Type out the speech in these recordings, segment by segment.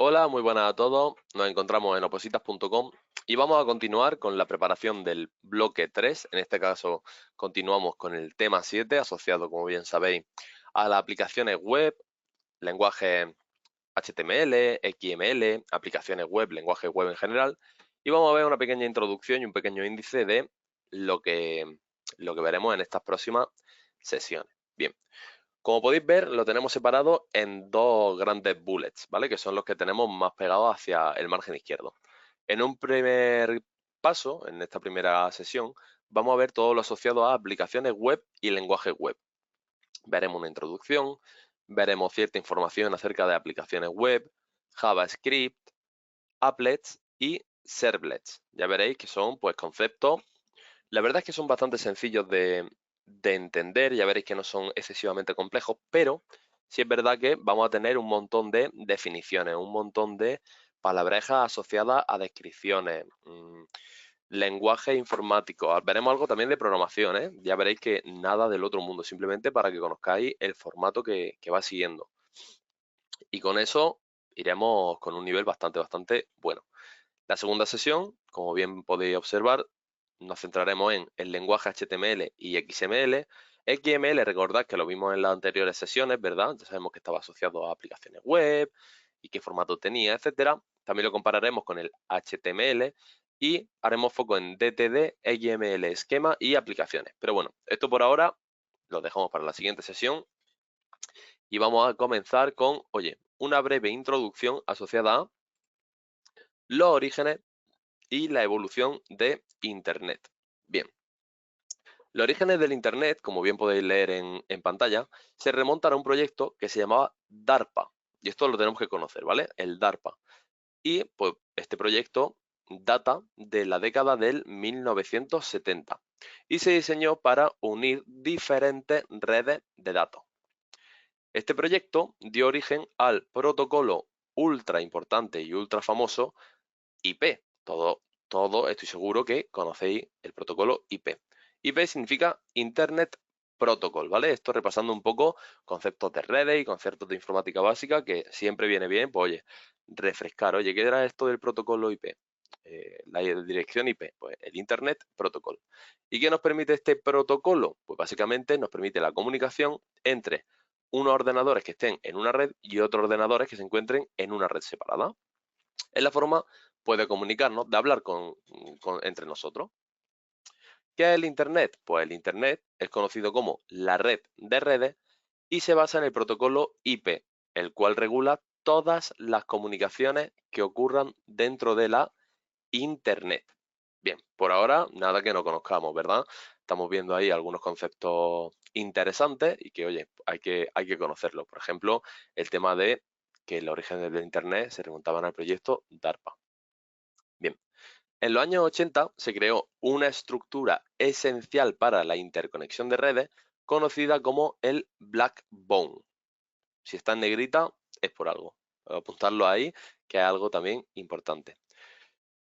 Hola, muy buenas a todos. Nos encontramos en opositas.com y vamos a continuar con la preparación del bloque 3. En este caso, continuamos con el tema 7, asociado, como bien sabéis, a las aplicaciones web, lenguaje HTML, XML, aplicaciones web, lenguaje web en general. Y vamos a ver una pequeña introducción y un pequeño índice de lo que, lo que veremos en estas próximas sesiones. Bien. Como podéis ver, lo tenemos separado en dos grandes bullets, ¿vale? Que son los que tenemos más pegados hacia el margen izquierdo. En un primer paso, en esta primera sesión, vamos a ver todo lo asociado a aplicaciones web y lenguaje web. Veremos una introducción, veremos cierta información acerca de aplicaciones web, JavaScript, applets y servlets. Ya veréis que son pues conceptos, la verdad es que son bastante sencillos de entender, ya veréis que no son excesivamente complejos, pero sí es verdad que vamos a tener un montón de definiciones, un montón de palabrejas asociadas a descripciones, lenguaje informático. Veremos algo también de programación, ¿eh? Ya veréis que nada del otro mundo, simplemente para que conozcáis el formato que va siguiendo. Y con eso iremos con un nivel bastante bueno. La segunda sesión, como bien podéis observar, nos centraremos en el lenguaje HTML y XML. XML, recordad que lo vimos en las anteriores sesiones, ¿verdad? Ya sabemos que estaba asociado a aplicaciones web y qué formato tenía, etcétera. También lo compararemos con el HTML y haremos foco en DTD, XML, esquema y aplicaciones. Pero bueno, esto por ahora lo dejamos para la siguiente sesión y vamos a comenzar con, oye, una breve introducción asociada a los orígenes y la evolución de Internet. Bien, los orígenes del Internet, como bien podéis leer en pantalla, se remontan a un proyecto que se llamaba DARPA. Y esto lo tenemos que conocer, ¿vale? El DARPA. Y pues este proyecto data de la década del 1970 y se diseñó para unir diferentes redes de datos. Este proyecto dio origen al protocolo ultra importante y ultra famoso IP. Todo estoy seguro que conocéis el protocolo IP. IP significa Internet Protocol, ¿vale? Esto repasando un poco conceptos de redes y conceptos de informática básica que siempre viene bien, pues oye, refrescar, oye, ¿qué era esto del protocolo IP? La dirección IP, pues el Internet Protocol. ¿Y qué nos permite este protocolo? Pues básicamente nos permite la comunicación entre unos ordenadores que estén en una red y otros ordenadores que se encuentren en una red separada. Es la forma pues, de comunicarnos, de hablar entre nosotros. ¿Qué es el Internet? Pues el Internet es conocido como la red de redes y se basa en el protocolo IP, el cual regula todas las comunicaciones que ocurran dentro de la Internet. Bien, por ahora nada que no conozcamos, ¿verdad? Estamos viendo ahí algunos conceptos interesantes y que, oye, hay que conocerlos. Por ejemplo, el tema de que los orígenes del Internet se remontaban al proyecto DARPA. Bien, en los años 80 se creó una estructura esencial para la interconexión de redes conocida como el Backbone. Si está en negrita es por algo. Voy a apuntarlo ahí, que es algo también importante.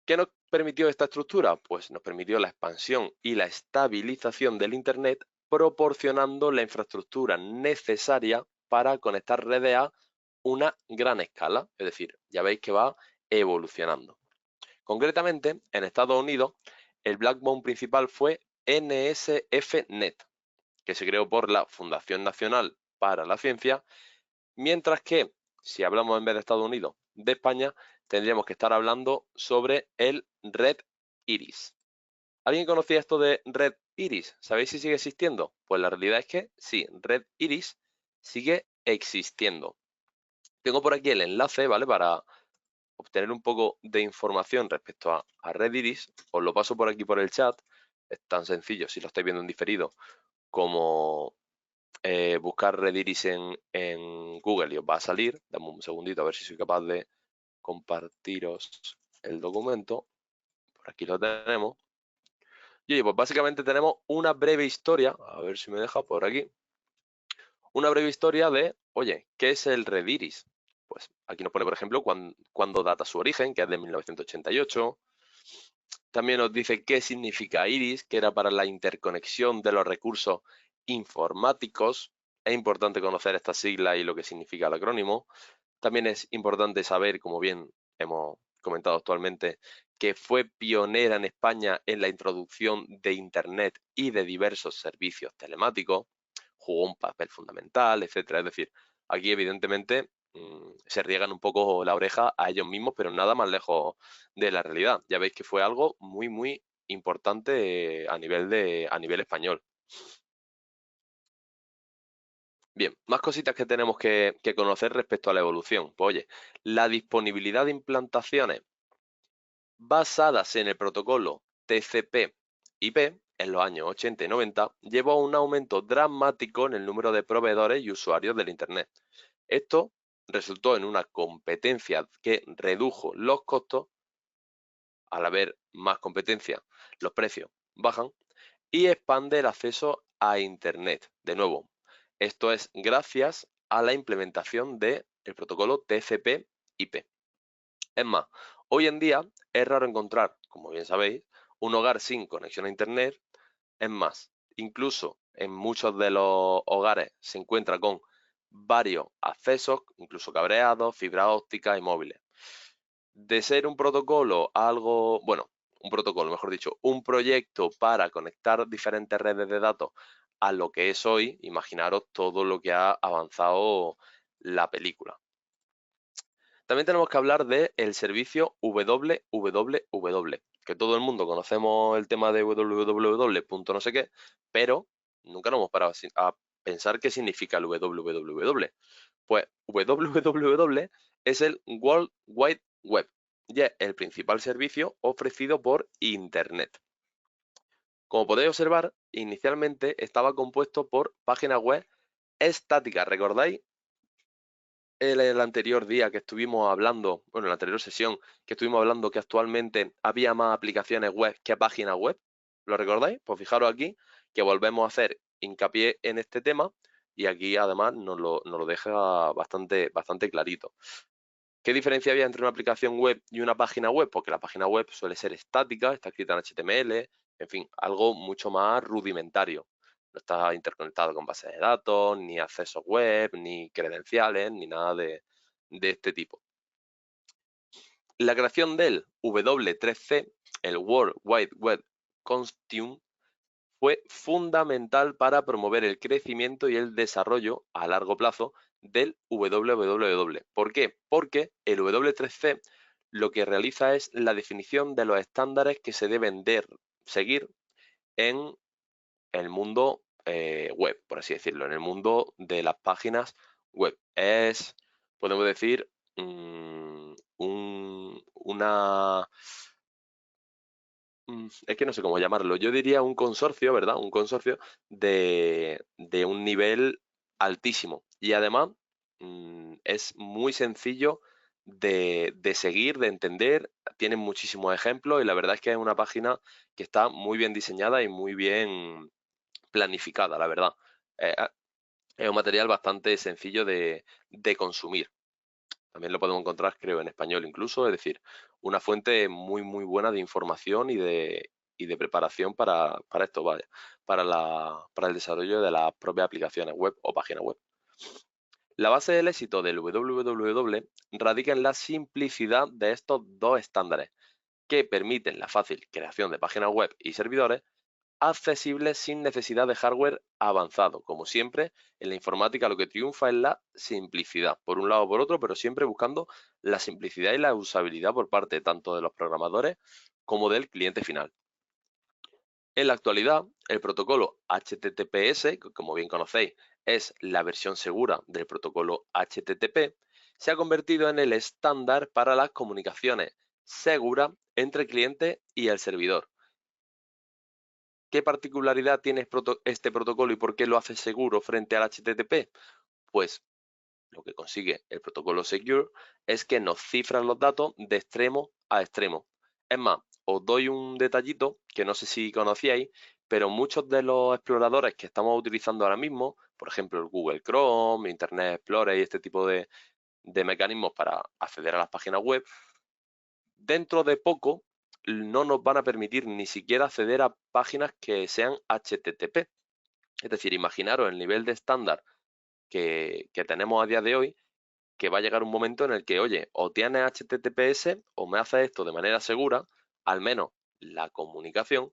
¿Qué nos permitió esta estructura? Pues nos permitió la expansión y la estabilización del Internet, proporcionando la infraestructura necesaria para conectar redes a una gran escala. Es decir, ya veis que va evolucionando. Concretamente, en Estados Unidos, el backbone principal fue NSFNet, que se creó por la Fundación Nacional para la Ciencia, mientras que, si hablamos en vez de Estados Unidos, de España, tendríamos que estar hablando sobre el Red Iris. ¿Alguien conocía esto de Red Iris? ¿Sabéis si sigue existiendo? Pues la realidad es que sí, Red Iris sigue existiendo. Tengo por aquí el enlace, ¿vale? Para obtener un poco de información respecto a Red Iris, os lo paso por aquí por el chat. Es tan sencillo, si lo estáis viendo en diferido, como buscar Red Iris en Google y os va a salir. Dame un segundito a ver si soy capaz de compartiros el documento. Por aquí lo tenemos. Y pues básicamente tenemos una breve historia, a ver si me deja por aquí, una breve historia de, oye, ¿qué es el Red Iris? Pues aquí nos pone, por ejemplo, cuándo data su origen, que es de 1988. También nos dice qué significa IRIS, que era para la interconexión de los recursos informáticos. Es importante conocer esta sigla y lo que significa el acrónimo. También es importante saber, como bien hemos comentado actualmente, que fue pionera en España en la introducción de Internet y de diversos servicios telemáticos, jugó un papel fundamental, etcétera. Es decir, aquí evidentemente se riegan un poco la oreja a ellos mismos, pero nada más lejos de la realidad. Ya veis que fue algo muy, muy importante a nivel español. Bien, más cositas que tenemos que conocer respecto a la evolución. Pues oye, la disponibilidad de implantaciones basadas en el protocolo TCP/IP en los años 80 y 90 llevó a un aumento dramático en el número de proveedores y usuarios del Internet. Esto resultó en una competencia que redujo los costos. Al haber más competencia, los precios bajan y expande el acceso a Internet. De nuevo, esto es gracias a la implementación del protocolo TCP/IP. Es más, hoy en día es raro encontrar, como bien sabéis, un hogar sin conexión a Internet. Es más, incluso en muchos de los hogares se encuentra con varios accesos, incluso cableados, fibra óptica y móviles. De ser un protocolo algo, bueno, un protocolo, mejor dicho, un proyecto para conectar diferentes redes de datos a lo que es hoy, imaginaros todo lo que ha avanzado la película. También tenemos que hablar del servicio www, que todo el mundo conocemos el tema de www. No sé qué, pero nunca nos hemos parado a pensar qué significa el www. Pues www es el World Wide Web y es el principal servicio ofrecido por Internet. Como podéis observar, inicialmente estaba compuesto por páginas web estáticas. ¿Recordáis el anterior día que estuvimos hablando, bueno, en la anterior sesión que estuvimos hablando que actualmente había más aplicaciones web que páginas web? ¿Lo recordáis? Pues fijaros aquí que volvemos a hacer hincapié en este tema y aquí además nos lo deja bastante clarito. ¿Qué diferencia había entre una aplicación web y una página web? Porque la página web suele ser estática, está escrita en HTML, en fin, algo mucho más rudimentario. No está interconectado con bases de datos, ni accesos web, ni credenciales, ni nada de este tipo. La creación del W3C, el World Wide Web Consortium, fue fundamental para promover el crecimiento y el desarrollo a largo plazo del www. ¿Por qué? Porque el W3C lo que realiza es la definición de los estándares que se deben de seguir en el mundo web, por así decirlo, en el mundo de las páginas web. Es, podemos decir, una es que no sé cómo llamarlo. Yo diría un consorcio, ¿verdad? Un consorcio de un nivel altísimo. Y además es muy sencillo de seguir, de entender. Tienen muchísimos ejemplos y la verdad es que es una página que está muy bien diseñada y muy bien planificada, la verdad. Es un material bastante sencillo de consumir. También lo podemos encontrar, creo, en español incluso, es decir, una fuente muy, muy buena de información y de preparación para esto, vaya, para el desarrollo de las propias aplicaciones web o páginas web. La base del éxito del www radica en la simplicidad de estos dos estándares, que permiten la fácil creación de páginas web y servidores accesibles sin necesidad de hardware avanzado. Como siempre, en la informática lo que triunfa es la simplicidad, por un lado o por otro, pero siempre buscando la simplicidad y la usabilidad por parte tanto de los programadores como del cliente final. En la actualidad, el protocolo HTTPS, que como bien conocéis es la versión segura del protocolo HTTP, se ha convertido en el estándar para las comunicaciones seguras entre el cliente y el servidor. ¿Qué particularidad tiene este protocolo y por qué lo hace seguro frente al HTTP? Pues lo que consigue el protocolo Secure es que nos cifran los datos de extremo a extremo. Es más, os doy un detallito que no sé si conocíais, pero muchos de los exploradores que estamos utilizando ahora mismo, por ejemplo el Google Chrome, Internet Explorer y este tipo de mecanismos para acceder a las páginas web, dentro de poco no nos van a permitir ni siquiera acceder a páginas que sean HTTP. Es decir, imaginaros el nivel de estándar que tenemos a día de hoy que va a llegar un momento en el que, oye, o tienes HTTPS o me haces esto de manera segura, al menos la comunicación,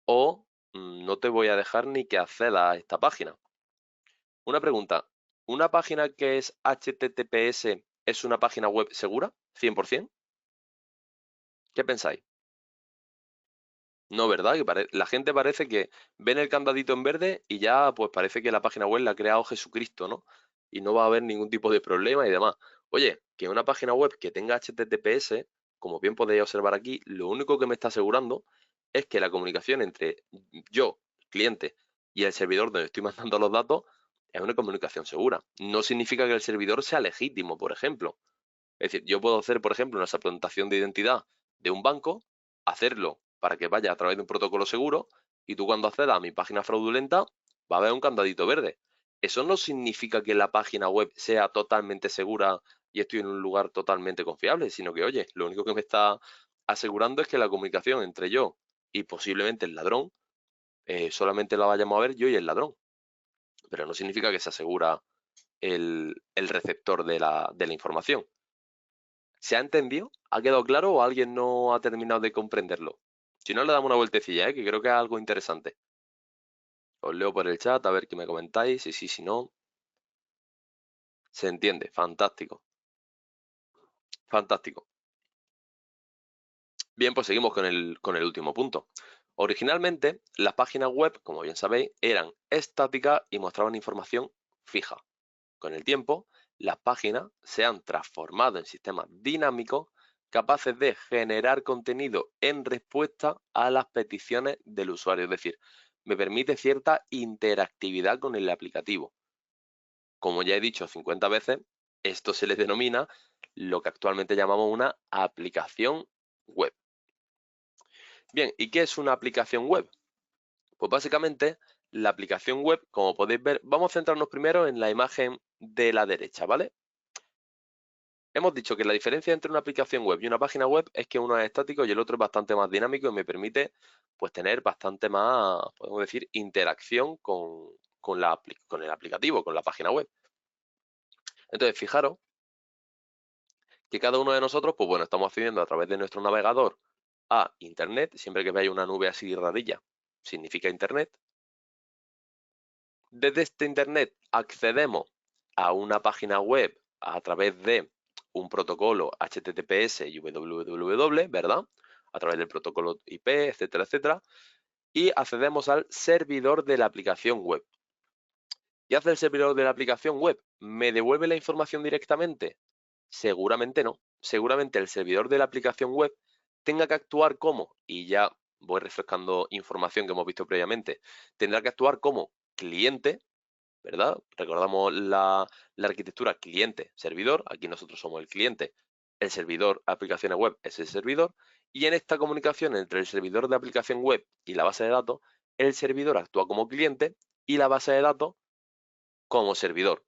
o no te voy a dejar ni que acceda a esta página. Una pregunta, ¿una página que es HTTPS es una página web segura? ¿100%? ¿Qué pensáis? No, ¿verdad? Que la gente parece que ven el candadito en verde y ya pues parece que la página web la ha creado Jesucristo, ¿no? Y no va a haber ningún tipo de problema y demás. Oye, que una página web que tenga HTTPS, como bien podéis observar aquí, lo único que me está asegurando es que la comunicación entre yo, cliente, y el servidor donde estoy mandando los datos es una comunicación segura. No significa que el servidor sea legítimo, por ejemplo. Es decir, yo puedo hacer, por ejemplo, una suplantación de identidad de un banco, hacerlo para que vaya a través de un protocolo seguro y tú cuando accedas a mi página fraudulenta va a haber un candadito verde. Eso no significa que la página web sea totalmente segura y estoy en un lugar totalmente confiable, sino que, oye, lo único que me está asegurando es que la comunicación entre yo y posiblemente el ladrón solamente la vayamos a ver yo y el ladrón. Pero no significa que se asegura el receptor de la información. ¿Se ha entendido? ¿Ha quedado claro o alguien no ha terminado de comprenderlo? Si no, le damos una vueltecilla, que creo que es algo interesante. Os leo por el chat a ver qué me comentáis. Si sí, si no. Se entiende. Fantástico. Fantástico. Bien, pues seguimos con el último punto. Originalmente, las páginas web, como bien sabéis, eran estáticas y mostraban información fija. Con el tiempo, las páginas se han transformado en sistemas dinámicos capaces de generar contenido en respuesta a las peticiones del usuario. Es decir, me permite cierta interactividad con el aplicativo. Como ya he dicho 50 veces, esto se le denomina lo que actualmente llamamos una aplicación web. Bien, ¿y qué es una aplicación web? Pues básicamente la aplicación web, como podéis ver, vamos a centrarnos primero en la imagen de la derecha, ¿vale? Hemos dicho que la diferencia entre una aplicación web y una página web es que uno es estático y el otro es bastante más dinámico y me permite pues tener bastante más, podemos decir, interacción con el aplicativo, con la página web. Entonces, fijaros que cada uno de nosotros, pues bueno, estamos accediendo a través de nuestro navegador a Internet. Siempre que veáis una nube así rarilla, significa Internet. Desde este Internet accedemos a una página web a través de un protocolo HTTPS y www, ¿verdad? A través del protocolo IP, etcétera, etcétera. Y accedemos al servidor de la aplicación web. ¿Qué hace el servidor de la aplicación web? ¿Me devuelve la información directamente? Seguramente no. Seguramente el servidor de la aplicación web tenga que actuar como, y ya voy refrescando información que hemos visto previamente, tendrá que actuar como cliente, ¿verdad? Recordamos la arquitectura cliente-servidor, aquí nosotros somos el cliente, el servidor aplicaciones web es el servidor, y en esta comunicación entre el servidor de aplicación web y la base de datos, el servidor actúa como cliente y la base de datos como servidor.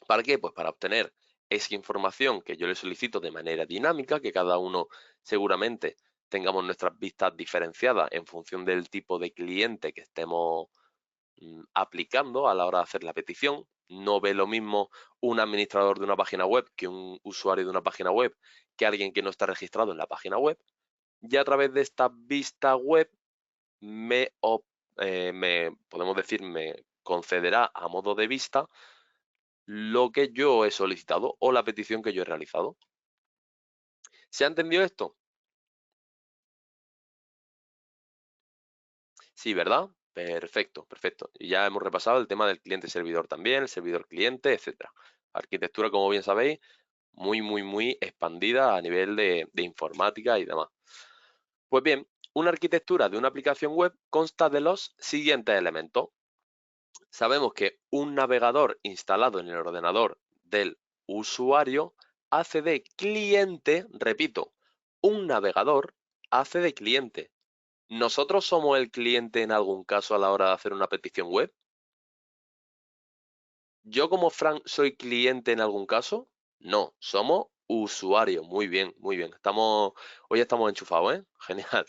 ¿Para qué? Pues para obtener esa información que yo le solicito de manera dinámica, que cada uno seguramente tengamos nuestras vistas diferenciadas en función del tipo de cliente que estemos aplicando a la hora de hacer la petición. No ve lo mismo un administrador de una página web que un usuario de una página web que alguien que no está registrado en la página web. Y a través de esta vista web podemos decir, me concederá a modo de vista lo que yo he solicitado o la petición que yo he realizado. ¿Se ha entendido esto? Sí, ¿verdad? Perfecto, perfecto. Y ya hemos repasado el tema del cliente-servidor también, el servidor-cliente, etcétera. Arquitectura, como bien sabéis, muy, muy, muy expandida a nivel de informática y demás. Pues bien, una arquitectura de una aplicación web consta de los siguientes elementos. Sabemos que un navegador instalado en el ordenador del usuario hace de cliente, repito, un navegador hace de cliente. ¿Nosotros somos el cliente en algún caso a la hora de hacer una petición web? ¿Yo como Frank soy cliente en algún caso? No, somos usuarios. Muy bien, muy bien. Hoy estamos enchufados, ¿eh? Genial.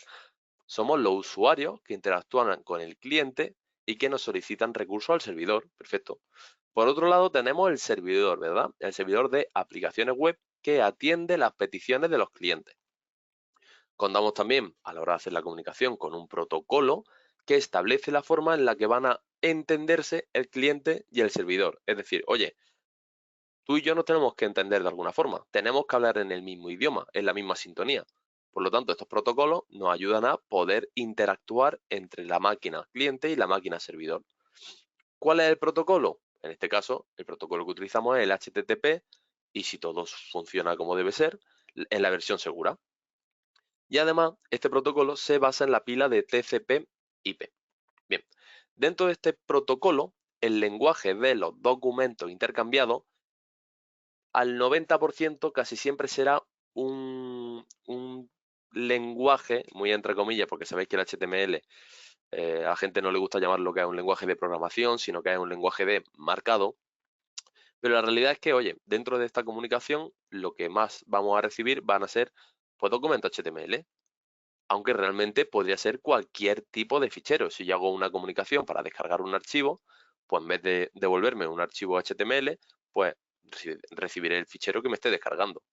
Somos los usuarios que interactúan con el cliente y que nos solicitan recursos al servidor. Perfecto. Por otro lado, tenemos el servidor, ¿verdad? El servidor de aplicaciones web que atiende las peticiones de los clientes. Contamos también, a la hora de hacer la comunicación, con un protocolo que establece la forma en la que van a entenderse el cliente y el servidor. Es decir, oye, tú y yo nos tenemos que entender de alguna forma. Tenemos que hablar en el mismo idioma, en la misma sintonía. Por lo tanto, estos protocolos nos ayudan a poder interactuar entre la máquina cliente y la máquina servidor. ¿Cuál es el protocolo? En este caso, el protocolo que utilizamos es el HTTP y si todo funciona como debe ser, en la versión segura. Y además, este protocolo se basa en la pila de TCP/IP. Bien, dentro de este protocolo, el lenguaje de los documentos intercambiados, al 90% casi siempre será un lenguaje, muy entre comillas, porque sabéis que el HTML a la gente no le gusta llamarlo que es un lenguaje de programación, sino que es un lenguaje de marcado. Pero la realidad es que, oye, dentro de esta comunicación, lo que más vamos a recibir van a ser pues, documentos HTML, aunque realmente podría ser cualquier tipo de fichero. Si yo hago una comunicación para descargar un archivo, pues en vez de devolverme un archivo HTML, pues recibiré el fichero que me esté descargando.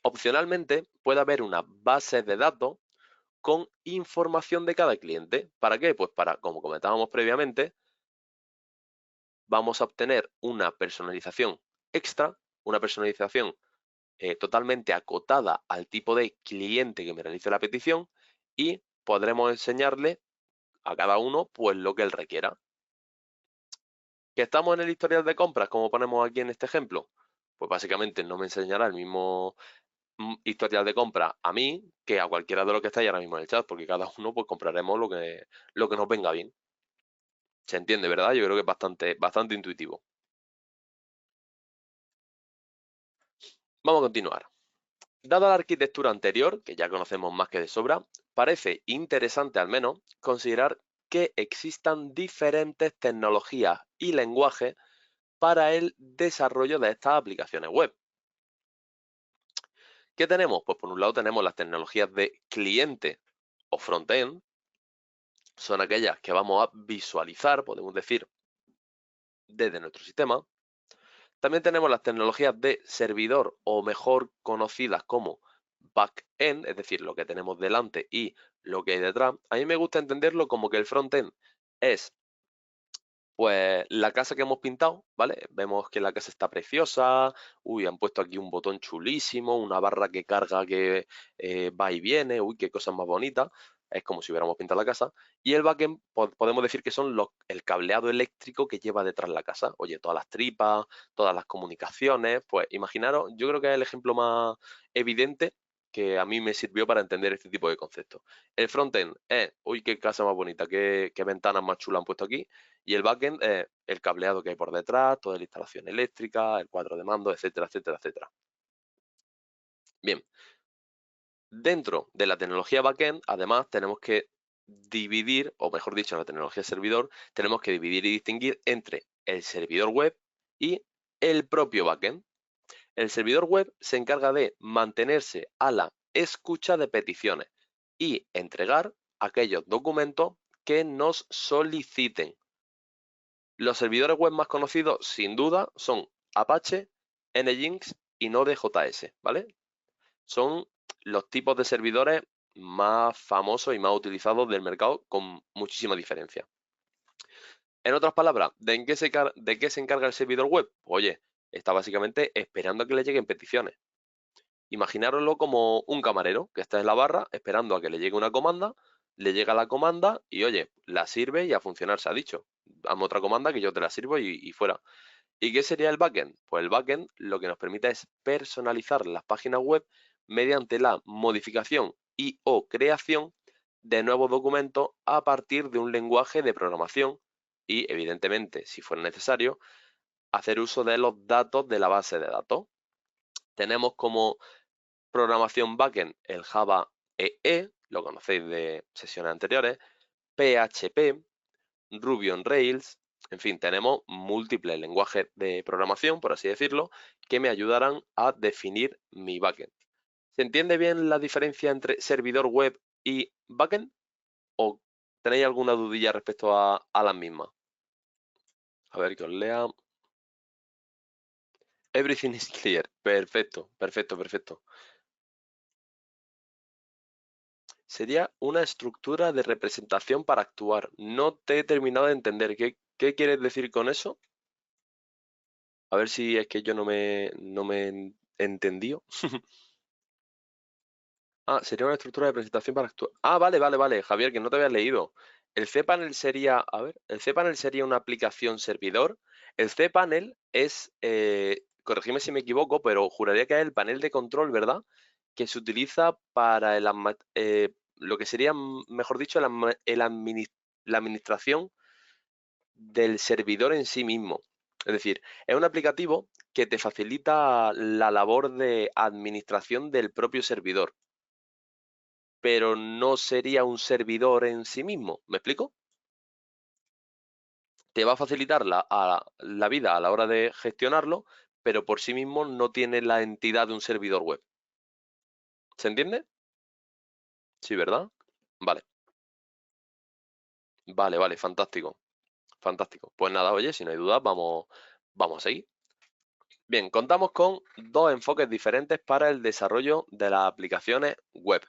Opcionalmente, puede haber una base de datos con información de cada cliente. ¿Para qué? Pues para, como comentábamos previamente, vamos a obtener una personalización extra, una personalización totalmente acotada al tipo de cliente que me realice la petición y podremos enseñarle a cada uno pues lo que él requiera. ¿Que estamos en el historial de compras, como ponemos aquí en este ejemplo? Pues básicamente no me enseñará el mismo historial de compra a mí que a cualquiera de los que está ahí ahora mismo en el chat, porque cada uno pues compraremos lo que nos venga bien. Se entiende, ¿verdad? Yo creo que es bastante intuitivo. Vamos a continuar. Dada la arquitectura anterior, que ya conocemos más que de sobra, parece interesante al menos considerar que existan diferentes tecnologías y lenguajes para el desarrollo de estas aplicaciones web. ¿Qué tenemos? Pues por un lado tenemos las tecnologías de cliente o frontend, son aquellas que vamos a visualizar, podemos decir, desde nuestro sistema. También tenemos las tecnologías de servidor o mejor conocidas como back-end, es decir, lo que tenemos delante y lo que hay detrás. A mí me gusta entenderlo como que el front-end es pues la casa que hemos pintado, ¿vale? Vemos que la casa está preciosa, uy, han puesto aquí un botón chulísimo, una barra que carga que va y viene, uy, qué cosa más bonita. Es como si hubiéramos pintado la casa. Y el backend podemos decir que son el cableado eléctrico que lleva detrás la casa. Oye, todas las tripas, todas las comunicaciones, pues imaginaros, yo creo que es el ejemplo más evidente que a mí me sirvió para entender este tipo de conceptos. El frontend es, uy, qué casa más bonita, qué ventanas más chulas han puesto aquí. Y el backend es el cableado que hay por detrás, toda la instalación eléctrica, el cuadro de mando, etcétera, etcétera, etcétera. Bien, dentro de la tecnología backend, además, tenemos que dividir, o mejor dicho, en la tecnología servidor, tenemos que dividir y distinguir entre el servidor web y el propio backend. El servidor web se encarga de mantenerse a la escucha de peticiones y entregar aquellos documentos que nos soliciten. Los servidores web más conocidos, sin duda, son Apache, Nginx y Node.js, ¿vale? Son los tipos de servidores más famosos y más utilizados del mercado con muchísima diferencia. En otras palabras, ¿de qué se encarga el servidor web? Oye, está básicamente esperando a que le lleguen peticiones. Imaginároslo como un camarero que está en la barra esperando a que le llegue una comanda, le llega la comanda y oye, la sirve y a funcionar se ha dicho. Dame otra comanda que yo te la sirvo y fuera. ¿Y qué sería el backend? Pues el backend lo que nos permite es personalizar las páginas web mediante la modificación y o creación de nuevos documentos a partir de un lenguaje de programación y, evidentemente, si fuera necesario, hacer uso de los datos de la base de datos. Tenemos como programación backend el Java EE, lo conocéis de sesiones anteriores, PHP, Ruby on Rails, en fin, tenemos múltiples lenguajes de programación, por así decirlo, que me ayudarán a definir mi backend. ¿Se entiende bien la diferencia entre servidor web y backend? ¿O tenéis alguna dudilla respecto a las mismas? A ver que os lea. Everything is clear. Perfecto, perfecto, perfecto. Sería una estructura de representación para actuar. No te he terminado de entender. ¿Qué quieres decir con eso? A ver si es que yo no me entendió. Ah, sería una estructura de presentación para actuar. Ah, vale, vale, vale, Javier, que no te había leído. El cPanel sería, a ver, el cPanel sería una aplicación servidor. El cPanel es, corregime si me equivoco, pero juraría que es el panel de control, ¿verdad? Que se utiliza para lo que sería, mejor dicho, la administración del servidor en sí mismo. Es decir, es un aplicativo que te facilita la labor de administración del propio servidor, pero no sería un servidor en sí mismo. ¿Me explico? Te va a facilitar la vida a la hora de gestionarlo, pero por sí mismo no tiene la entidad de un servidor web. ¿Se entiende? Sí, ¿verdad? Vale, vale, vale, fantástico, fantástico. Pues nada, oye, si no hay dudas, vamos a seguir. Bien, contamos con dos enfoques diferentes para el desarrollo de las aplicaciones web.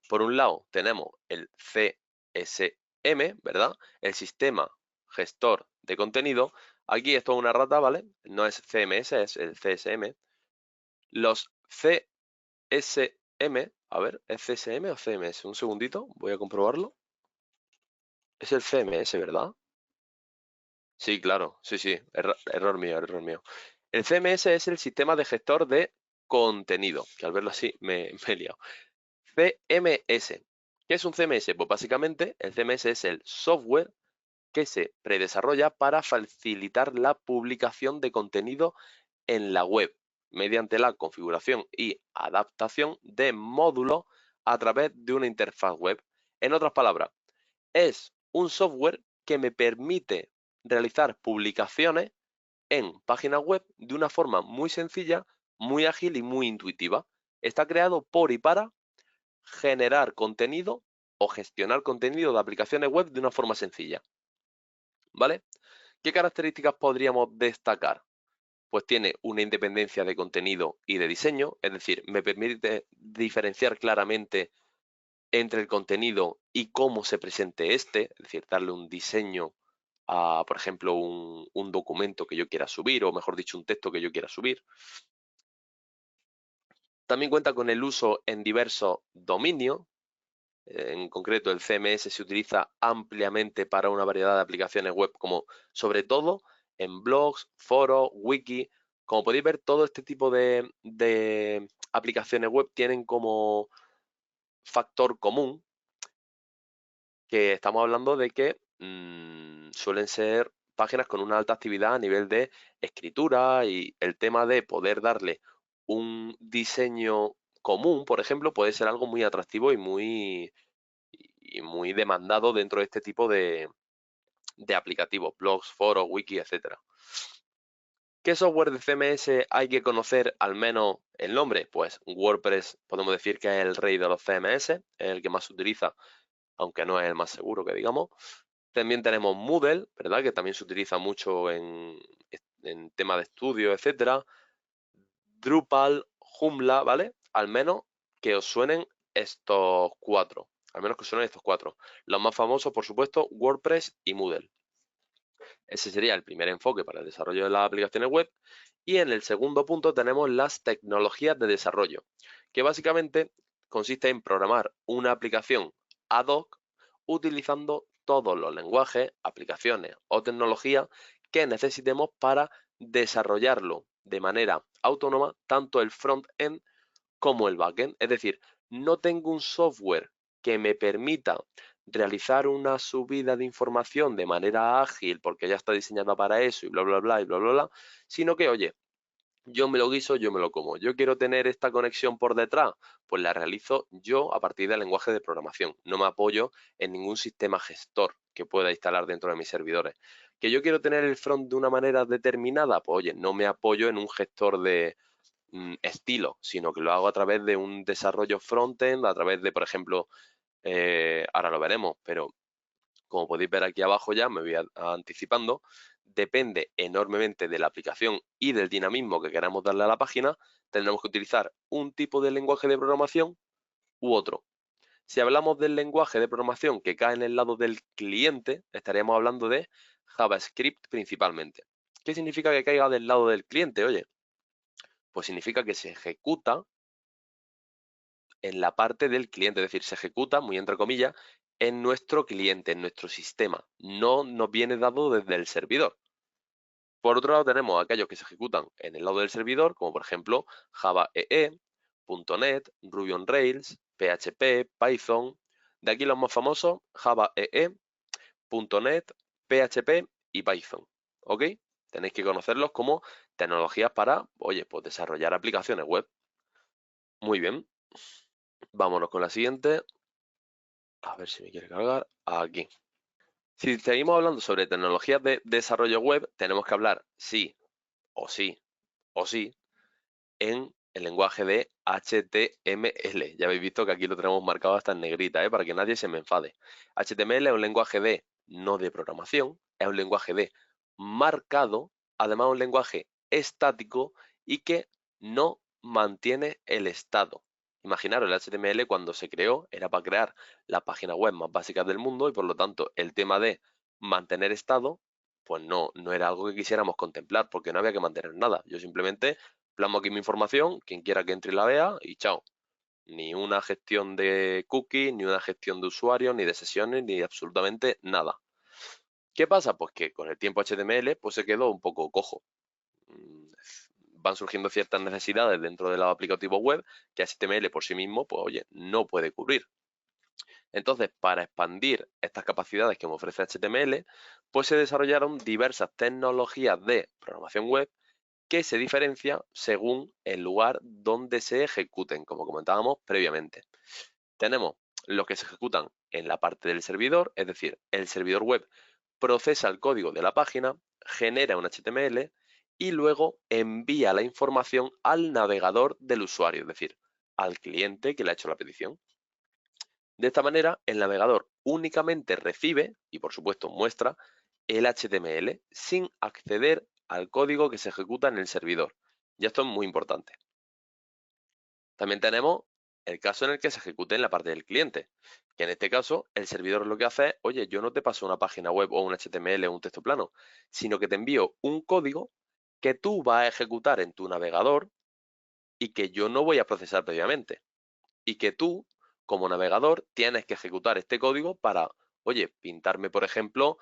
Por un lado, tenemos el CSM, ¿verdad? El sistema gestor de contenido. Aquí esto es una rata, ¿vale? No es CMS, es el CSM. Los CSM, a ver, ¿es CSM o CMS? Un segundito, voy a comprobarlo. Es el CMS, ¿verdad? Sí, claro, sí, sí, error mío, error mío. El CMS es el sistema de gestor de contenido, que al verlo así me he liado. CMS. ¿Qué es un CMS? Pues básicamente el CMS es el software que se predesarrolla para facilitar la publicación de contenido en la web mediante la configuración y adaptación de módulos a través de una interfaz web. En otras palabras, es un software que me permite realizar publicaciones en páginas web de una forma muy sencilla, muy ágil y muy intuitiva. Está creado por y para generar contenido o gestionar contenido de aplicaciones web de una forma sencilla. ¿Vale? ¿Qué características podríamos destacar? Pues tiene una independencia de contenido y de diseño, es decir, me permite diferenciar claramente entre el contenido y cómo se presente este, es decir, darle un diseño a, por ejemplo, un documento que yo quiera subir, o mejor dicho, un texto que yo quiera subir. También cuenta con el uso en diversos dominios. En concreto, el CMS se utiliza ampliamente para una variedad de aplicaciones web, como sobre todo en blogs, foros, wiki. Como podéis ver, todo este tipo de aplicaciones web tienen como factor común que estamos hablando de que suelen ser páginas con una alta actividad a nivel de escritura, y el tema de poder darle un diseño común, por ejemplo, puede ser algo muy atractivo y muy demandado dentro de este tipo de aplicativos, blogs, foros, wiki, etcétera. ¿Qué software de CMS hay que conocer al menos el nombre? Pues WordPress podemos decir que es el rey de los CMS, es el que más se utiliza, aunque no es el más seguro que digamos. También tenemos Moodle, ¿verdad? Que también se utiliza mucho en tema de estudio, etcétera. Drupal, Joomla, ¿vale? Al menos que os suenen estos cuatro. Al menos que os suenen estos cuatro. Los más famosos, por supuesto, WordPress y Moodle. Ese sería el primer enfoque para el desarrollo de las aplicaciones web. Y en el segundo punto tenemos las tecnologías de desarrollo, que básicamente consiste en programar una aplicación ad hoc utilizando todos los lenguajes, aplicaciones o tecnologías que necesitemos para desarrollarlo de manera autónoma, tanto el front-end como el backend. Es decir, no tengo un software que me permita realizar una subida de información de manera ágil porque ya está diseñada para eso y bla, bla, bla, y bla, bla, bla, sino que, oye, yo me lo guiso, yo me lo como. Yo quiero tener esta conexión por detrás, pues la realizo yo a partir del lenguaje de programación. No me apoyo en ningún sistema gestor que pueda instalar dentro de mis servidores. Que yo quiero tener el front de una manera determinada, pues oye, no me apoyo en un gestor de estilo, sino que lo hago a través de un desarrollo frontend, a través de, por ejemplo, ahora lo veremos, pero como podéis ver aquí abajo ya, me voy anticipando, depende enormemente de la aplicación y del dinamismo que queramos darle a la página, tendremos que utilizar un tipo de lenguaje de programación u otro. Si hablamos del lenguaje de programación que cae en el lado del cliente, estaríamos hablando de JavaScript principalmente. ¿Qué significa que caiga del lado del cliente? Oye, pues significa que se ejecuta en la parte del cliente, es decir, se ejecuta, muy entre comillas, en nuestro cliente, en nuestro sistema. No nos viene dado desde el servidor. Por otro lado, tenemos aquellos que se ejecutan en el lado del servidor, como por ejemplo Java EE, .NET, Ruby on Rails, PHP, Python. De aquí los más famosos, Java EE, .NET, PHP y Python. ¿Ok? Tenéis que conocerlos como tecnologías para, oye, pues desarrollar aplicaciones web. Muy bien. Vámonos con la siguiente. A ver si me quiere cargar. Aquí. Si seguimos hablando sobre tecnologías de desarrollo web, tenemos que hablar sí o sí o sí en el lenguaje de HTML. Ya habéis visto que aquí lo tenemos marcado hasta en negrita, para que nadie se me enfade. HTML es un lenguaje de no de programación, es un lenguaje de marcado, además un lenguaje estático y que no mantiene el estado. Imaginaros, el HTML cuando se creó era para crear las páginas web más básicas del mundo y por lo tanto el tema de mantener estado pues no era algo que quisiéramos contemplar porque no había que mantener nada. Yo simplemente plasmo aquí mi información, quien quiera que entre y la vea y chao. Ni una gestión de cookies, ni una gestión de usuarios, ni de sesiones, ni absolutamente nada. ¿Qué pasa? Pues que con el tiempo HTML pues se quedó un poco cojo. Van surgiendo ciertas necesidades dentro de los aplicativos web que HTML por sí mismo, pues oye, no puede cubrir. Entonces, para expandir estas capacidades que me ofrece HTML, pues se desarrollaron diversas tecnologías de programación web que se diferencia según el lugar donde se ejecuten, como comentábamos previamente. Tenemos los que se ejecutan en la parte del servidor, es decir, el servidor web procesa el código de la página, genera un HTML y luego envía la información al navegador del usuario, es decir, al cliente que le ha hecho la petición. De esta manera, el navegador únicamente recibe y por supuesto muestra el HTML sin acceder al código que se ejecuta en el servidor. Y esto es muy importante. También tenemos el caso en el que se ejecute en la parte del cliente, que en este caso el servidor lo que hace es, oye, yo no te paso una página web o un HTML o un texto plano, sino que te envío un código que tú vas a ejecutar en tu navegador y que yo no voy a procesar previamente. Y que tú, como navegador, tienes que ejecutar este código para, oye, pintarme, por ejemplo,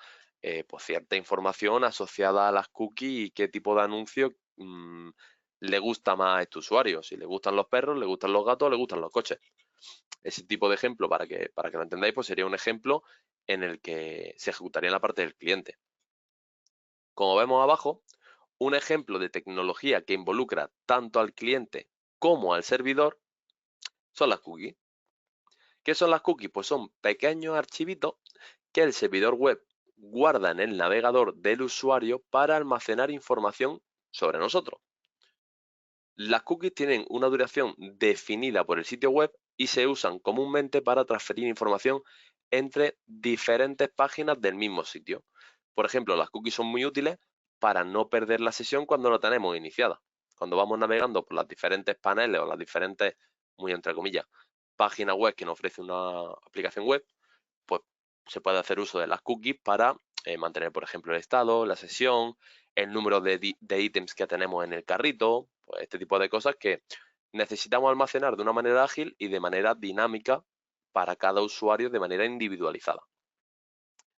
pues cierta información asociada a las cookies y qué tipo de anuncio le gusta más a este usuario. Si le gustan los perros, le gustan los gatos, le gustan los coches. Ese tipo de ejemplo, para que lo entendáis, pues sería un ejemplo en el que se ejecutaría en la parte del cliente. Como vemos abajo, un ejemplo de tecnología que involucra tanto al cliente como al servidor son las cookies. ¿Qué son las cookies? Pues son pequeños archivitos que el servidor web guarda en el navegador del usuario para almacenar información sobre nosotros. Las cookies tienen una duración definida por el sitio web y se usan comúnmente para transferir información entre diferentes páginas del mismo sitio. Por ejemplo, las cookies son muy útiles para no perder la sesión cuando la tenemos iniciada. Cuando vamos navegando por las diferentes paneles o las diferentes, muy entre comillas, páginas web que nos ofrece una aplicación web, pues se puede hacer uso de las cookies para mantener, por ejemplo, el estado, la sesión, el número de ítems que tenemos en el carrito, pues este tipo de cosas que necesitamos almacenar de una manera ágil y de manera dinámica para cada usuario de manera individualizada.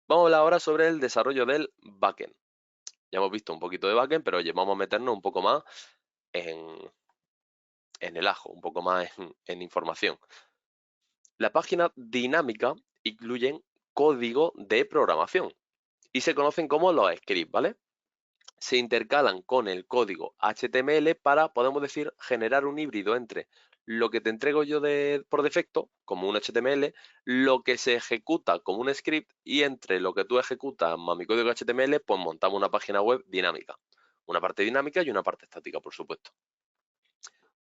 Vamos a hablar ahora sobre el desarrollo del backend. Ya hemos visto un poquito de backend, pero oye, vamos a meternos un poco más en, el ajo, un poco más en información. La página dinámica incluyen código de programación y se conocen como los scripts, ¿vale? Se intercalan con el código HTML para, podemos decir, generar un híbrido entre lo que te entrego yo por defecto, como un HTML, lo que se ejecuta como un script y entre lo que tú ejecutas más mi código HTML, pues montamos una página web dinámica. Una parte dinámica y una parte estática, por supuesto.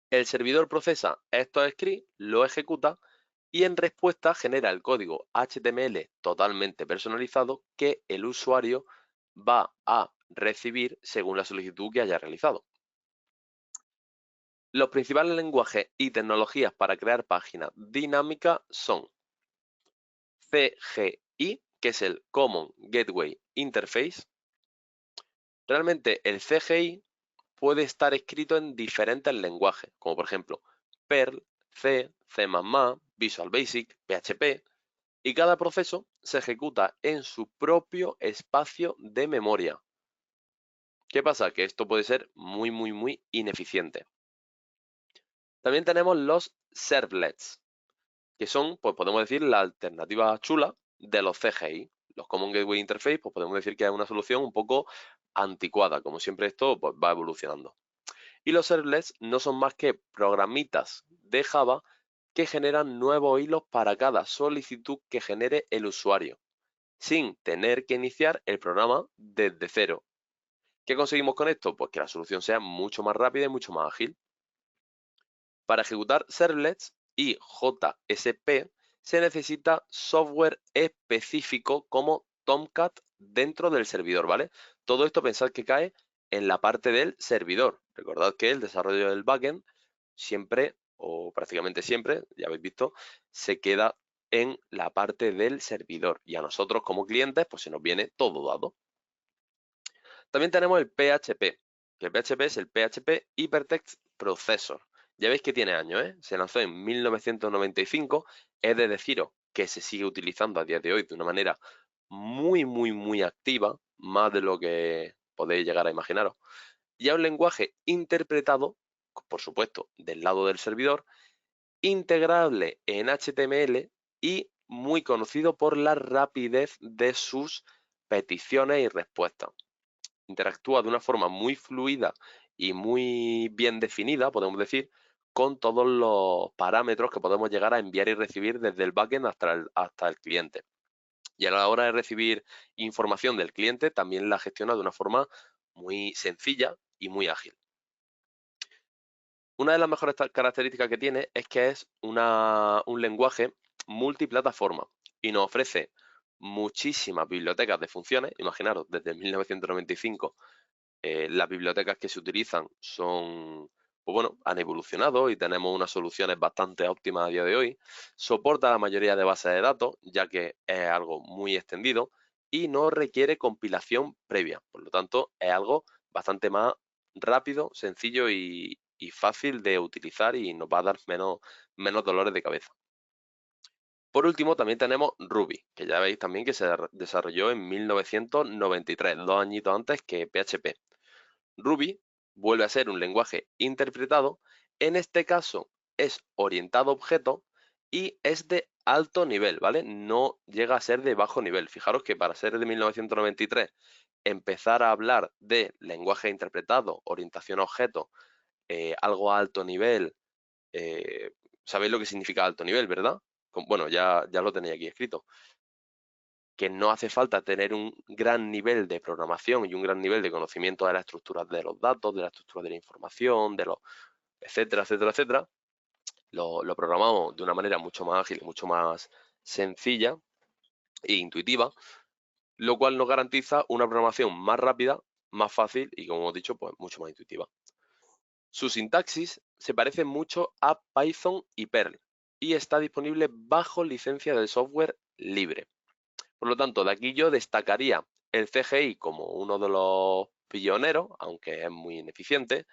El servidor procesa estos scripts, lo ejecuta y en respuesta genera el código HTML totalmente personalizado que el usuario va a recibir según la solicitud que haya realizado. Los principales lenguajes y tecnologías para crear páginas dinámicas son CGI, que es el Common Gateway Interface. Realmente el CGI puede estar escrito en diferentes lenguajes, como por ejemplo Perl, C, C++, Visual Basic, PHP, y cada proceso se ejecuta en su propio espacio de memoria. ¿Qué pasa? Que esto puede ser muy ineficiente. También tenemos los servlets, que son, pues podemos decir, la alternativa chula de los CGI. Los Common Gateway Interface, pues podemos decir que es una solución un poco anticuada, como siempre esto pues, va evolucionando. Y los servlets no son más que programitas de Java que generan nuevos hilos para cada solicitud que genere el usuario, sin tener que iniciar el programa desde cero. ¿Qué conseguimos con esto? Pues que la solución sea mucho más rápida y mucho más ágil. Para ejecutar servlets y JSP se necesita software específico como Tomcat dentro del servidor, ¿vale? Todo esto pensad que cae en la parte del servidor. Recordad que el desarrollo del backend siempre, o prácticamente siempre, ya habéis visto, se queda en la parte del servidor y a nosotros como clientes pues se nos viene todo dado. También tenemos el PHP, que el PHP es el PHP Hypertext Processor. Ya veis que tiene años, ¿eh? Se lanzó en 1995. He de deciros que se sigue utilizando a día de hoy de una manera muy activa, más de lo que podéis llegar a imaginaros. Y es un lenguaje interpretado, por supuesto, del lado del servidor, integrable en HTML y muy conocido por la rapidez de sus peticiones y respuestas. Interactúa de una forma muy fluida y muy bien definida, podemos decir, con todos los parámetros que podemos llegar a enviar y recibir desde el backend hasta el cliente. Y a la hora de recibir información del cliente, también la gestiona de una forma muy sencilla y muy ágil. Una de las mejores características que tiene es que es un lenguaje multiplataforma y nos ofrece muchísimas bibliotecas de funciones. Imaginaros, desde 1995 las bibliotecas que se utilizan son, pues bueno, han evolucionado y tenemos unas soluciones bastante óptimas a día de hoy. Soporta la mayoría de bases de datos, ya que es algo muy extendido y no requiere compilación previa. Por lo tanto, es algo bastante más rápido, sencillo y fácil de utilizar y nos va a dar menos dolores de cabeza. Por último, también tenemos Ruby, que ya veis también que se desarrolló en 1993, 2 añitos antes que PHP. Ruby vuelve a ser un lenguaje interpretado, en este caso es orientado a objetos y es de alto nivel, ¿vale? No llega a ser de bajo nivel. Fijaros que para ser de 1993, empezar a hablar de lenguaje interpretado, orientación a objetos, algo a alto nivel, sabéis lo que significa alto nivel, ¿verdad? Bueno, ya lo tenéis aquí escrito. Que no hace falta tener un gran nivel de programación y un gran nivel de conocimiento de las estructuras de los datos, de la estructura de la información, de los etcétera. Lo programamos de una manera mucho más ágil, mucho más sencilla e intuitiva, lo cual nos garantiza una programación más rápida, más fácil y, como hemos dicho, pues mucho más intuitiva. Su sintaxis se parece mucho a Python y Perl y está disponible bajo licencia del software libre. Por lo tanto, de aquí yo destacaría el CGI como uno de los pioneros, aunque es muy ineficiente,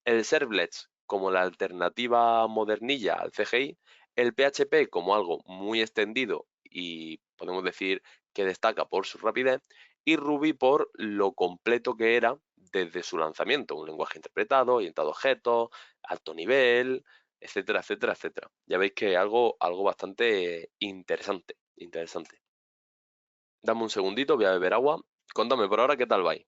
el Servlets como la alternativa modernilla al CGI, el PHP como algo muy extendido y podemos decir que destaca por su rapidez, y Ruby por lo completo que era desde su lanzamiento, un lenguaje interpretado, orientado a objetos, alto nivel, etcétera. Ya veis que es algo bastante interesante. Dame un segundito, voy a beber agua. Contame por ahora qué tal vais.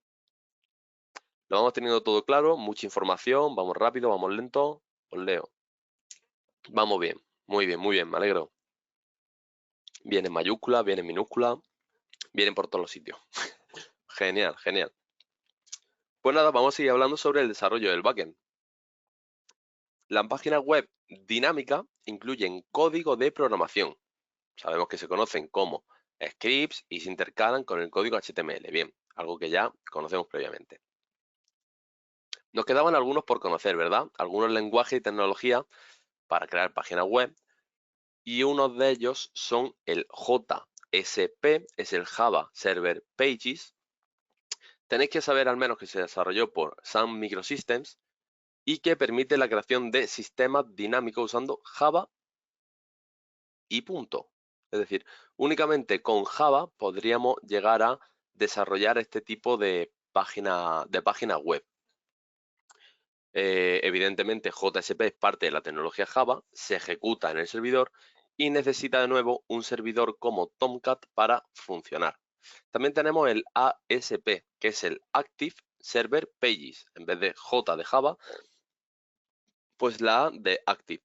Lo vamos teniendo todo claro, mucha información, vamos rápido, vamos lento. Os leo. Vamos bien, muy bien, me alegro. Viene en mayúscula, viene en minúscula, vienen por todos los sitios. Genial. Pues nada, vamos a seguir hablando sobre el desarrollo del backend. Las páginas web dinámicas incluyen código de programación. Sabemos que se conocen como scripts y se intercalan con el código HTML. Bien, algo que ya conocemos previamente. Nos quedaban algunos por conocer, ¿verdad? Algunos lenguajes y tecnologías para crear páginas web, y uno de ellos son el JSP, es el Java Server Pages. Tenéis que saber al menos que se desarrolló por Sun Microsystems y que permite la creación de sistemas dinámicos usando Java y punto. Es decir, únicamente con Java podríamos llegar a desarrollar este tipo de página web. Evidentemente, JSP es parte de la tecnología Java, se ejecuta en el servidor y necesita de nuevo un servidor como Tomcat para funcionar. También tenemos el ASP, que es el Active Server Pages. En vez de J de Java, pues la A de Active.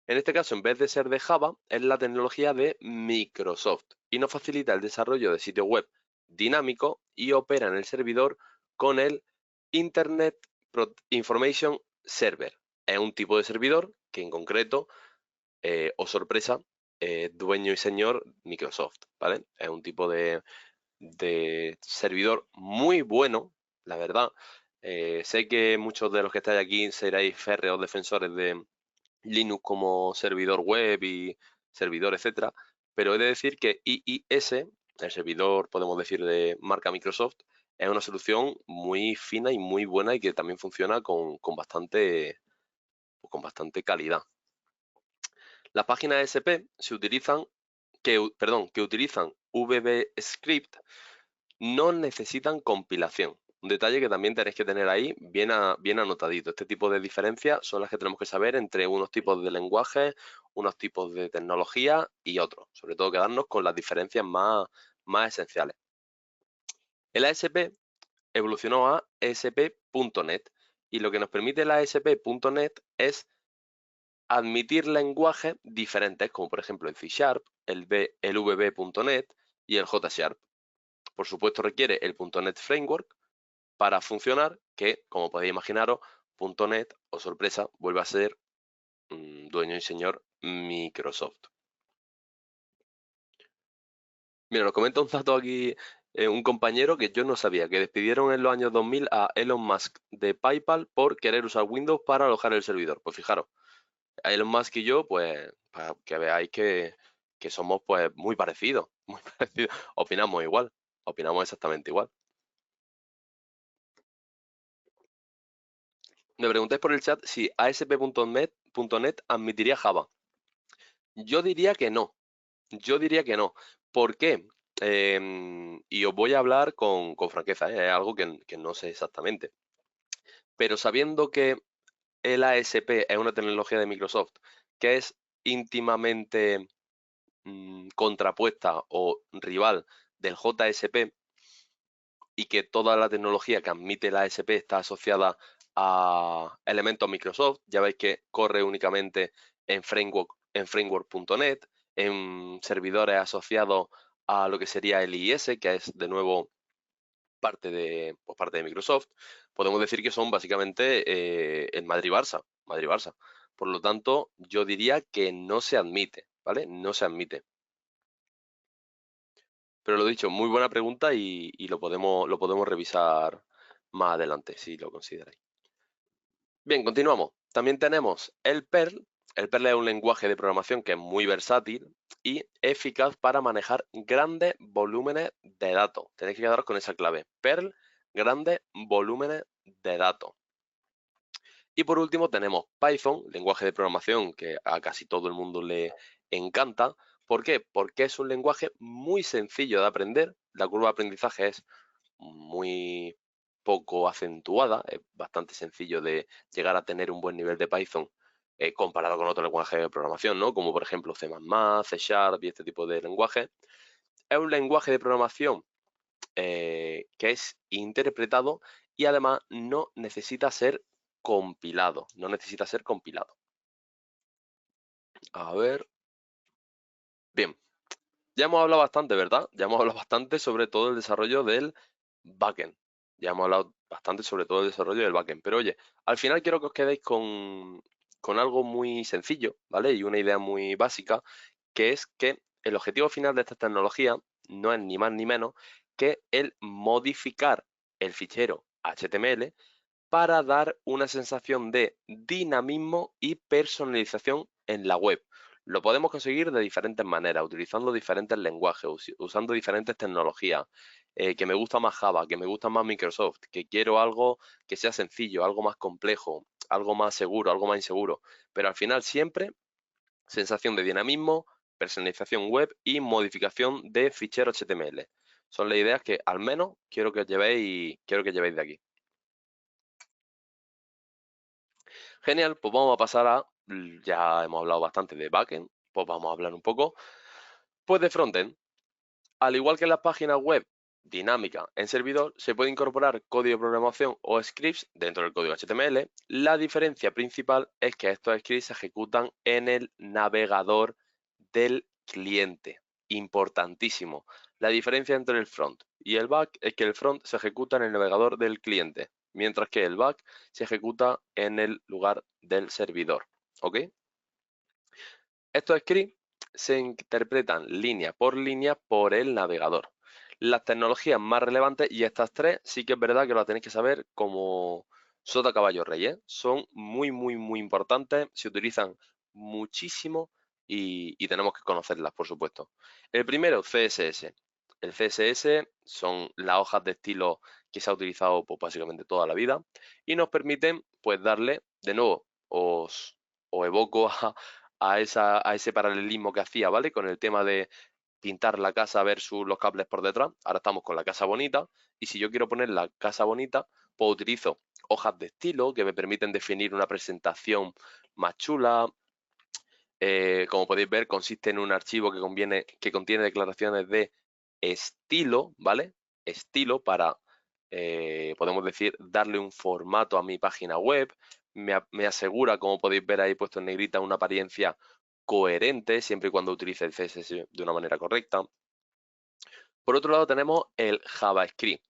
En este caso, en vez de ser de Java, es la tecnología de Microsoft y nos facilita el desarrollo de sitios web dinámico y opera en el servidor con el Internet Information Server. Es un tipo de servidor que en concreto, sorpresa, dueño y señor Microsoft, ¿vale? Es un tipo de servidor muy bueno, la verdad. Sé que muchos de los que estáis aquí seréis férreos defensores de Linux como servidor web y servidor, etcétera, pero he de decir que IIS, el servidor, podemos decir, de marca Microsoft, es una solución muy fina y muy buena y que también funciona con bastante calidad. Las páginas SP se utilizan, que utilizan VBScript, no necesitan compilación. Un detalle que también tenéis que tener ahí bien anotadito. Este tipo de diferencias son las que tenemos que saber entre unos tipos de lenguajes, unos tipos de tecnología y otros. Sobre todo quedarnos con las diferencias más esenciales. El ASP evolucionó a ASP.NET y lo que nos permite el ASP.NET es admitir lenguajes diferentes, como por ejemplo el C Sharp, el VB.NET y el J Sharp. Por supuesto requiere el .NET Framework para funcionar, que como podéis imaginaros, .NET, o sorpresa, vuelve a ser dueño y señor Microsoft. Mira, nos comenta un dato aquí un compañero que yo no sabía, que despidieron en los años 2000 a Elon Musk de PayPal por querer usar Windows para alojar el servidor. Pues fijaros, a Elon Musk y yo, pues, para que veáis que somos pues muy parecidos, muy parecidos. Opinamos igual, opinamos exactamente igual. Me preguntáis por el chat si ASP.NET admitiría Java. Yo diría que no. Yo diría que no. ¿Por qué? Y os voy a hablar con franqueza, es algo que no sé exactamente. Pero sabiendo que el ASP es una tecnología de Microsoft que es íntimamente contrapuesta o rival del JSP y que toda la tecnología que admite la ASP está asociada a elementos Microsoft, ya veis que corre únicamente en framework.net, en servidores asociados a lo que sería el IIS, que es de nuevo parte de Microsoft. Podemos decir que son básicamente el Madrid-Barça. Por lo tanto, yo diría que no se admite, ¿vale? No se admite. Pero lo dicho, muy buena pregunta y lo podemos revisar más adelante, si lo consideráis. Bien, continuamos. También tenemos el Perl. El Perl es un lenguaje de programación que es muy versátil y eficaz para manejar grandes volúmenes de datos. Tenéis que quedaros con esa clave. Perl, grandes volúmenes de datos. Y por último tenemos Python, lenguaje de programación que a casi todo el mundo le encanta. ¿Por qué? Porque es un lenguaje muy sencillo de aprender. La curva de aprendizaje es muy poco acentuada, es bastante sencillo de llegar a tener un buen nivel de Python comparado con otros lenguajes de programación, ¿no? Como por ejemplo C++, C Sharp y este tipo de lenguajes. Es un lenguaje de programación que es interpretado y además no necesita ser compilado. No necesita ser compilado. A ver. Bien. Ya hemos hablado bastante, ¿verdad? Ya hemos hablado bastante sobre todo el desarrollo del backend. Ya hemos hablado bastante sobre todo el desarrollo del backend. Pero oye, al final quiero que os quedéis con algo muy sencillo, ¿vale? Y una idea muy básica, que es que el objetivo final de esta tecnología no es ni más ni menos que el modificar el fichero HTML para dar una sensación de dinamismo y personalización en la web. Lo podemos conseguir de diferentes maneras, utilizando diferentes lenguajes, usando diferentes tecnologías, que me gusta más Java, que me gusta más Microsoft, que quiero algo que sea sencillo, algo más complejo, algo más seguro, algo más inseguro. Pero al final siempre sensación de dinamismo, personalización web y modificación de fichero HTML. Son las ideas que al menos quiero que llevéis de aquí. Genial, pues vamos a pasar a, ya hemos hablado bastante de backend, pues vamos a hablar un poco, pues de frontend. Al igual que en las páginas web dinámicas en servidor, se puede incorporar código de programación o scripts dentro del código HTML. La diferencia principal es que estos scripts se ejecutan en el navegador del cliente. Importantísimo. La diferencia entre el front y el back es que el front se ejecuta en el navegador del cliente, mientras que el back se ejecuta en el lugar del servidor. ¿Ok? Estos scripts se interpretan línea por línea por el navegador. Las tecnologías más relevantes, y estas tres sí que es verdad que las tenéis que saber como sota caballo rey, ¿eh? Son muy importantes, se utilizan muchísimo y tenemos que conocerlas, por supuesto. El primero, CSS. El CSS son las hojas de estilo que se ha utilizado pues, básicamente toda la vida y nos permiten pues darle, de nuevo, os evoco a ese paralelismo que hacía, ¿vale? Con el tema de pintar la casa versus los cables por detrás. Ahora estamos con la casa bonita y si yo quiero poner la casa bonita, pues utilizo hojas de estilo que me permiten definir una presentación más chula. Como podéis ver, consiste en un archivo que contiene declaraciones de estilo, ¿vale? Estilo para, podemos decir, darle un formato a mi página web. Me asegura, como podéis ver ahí puesto en negrita, una apariencia coherente siempre y cuando utilice el CSS de una manera correcta. Por otro lado tenemos el JavaScript,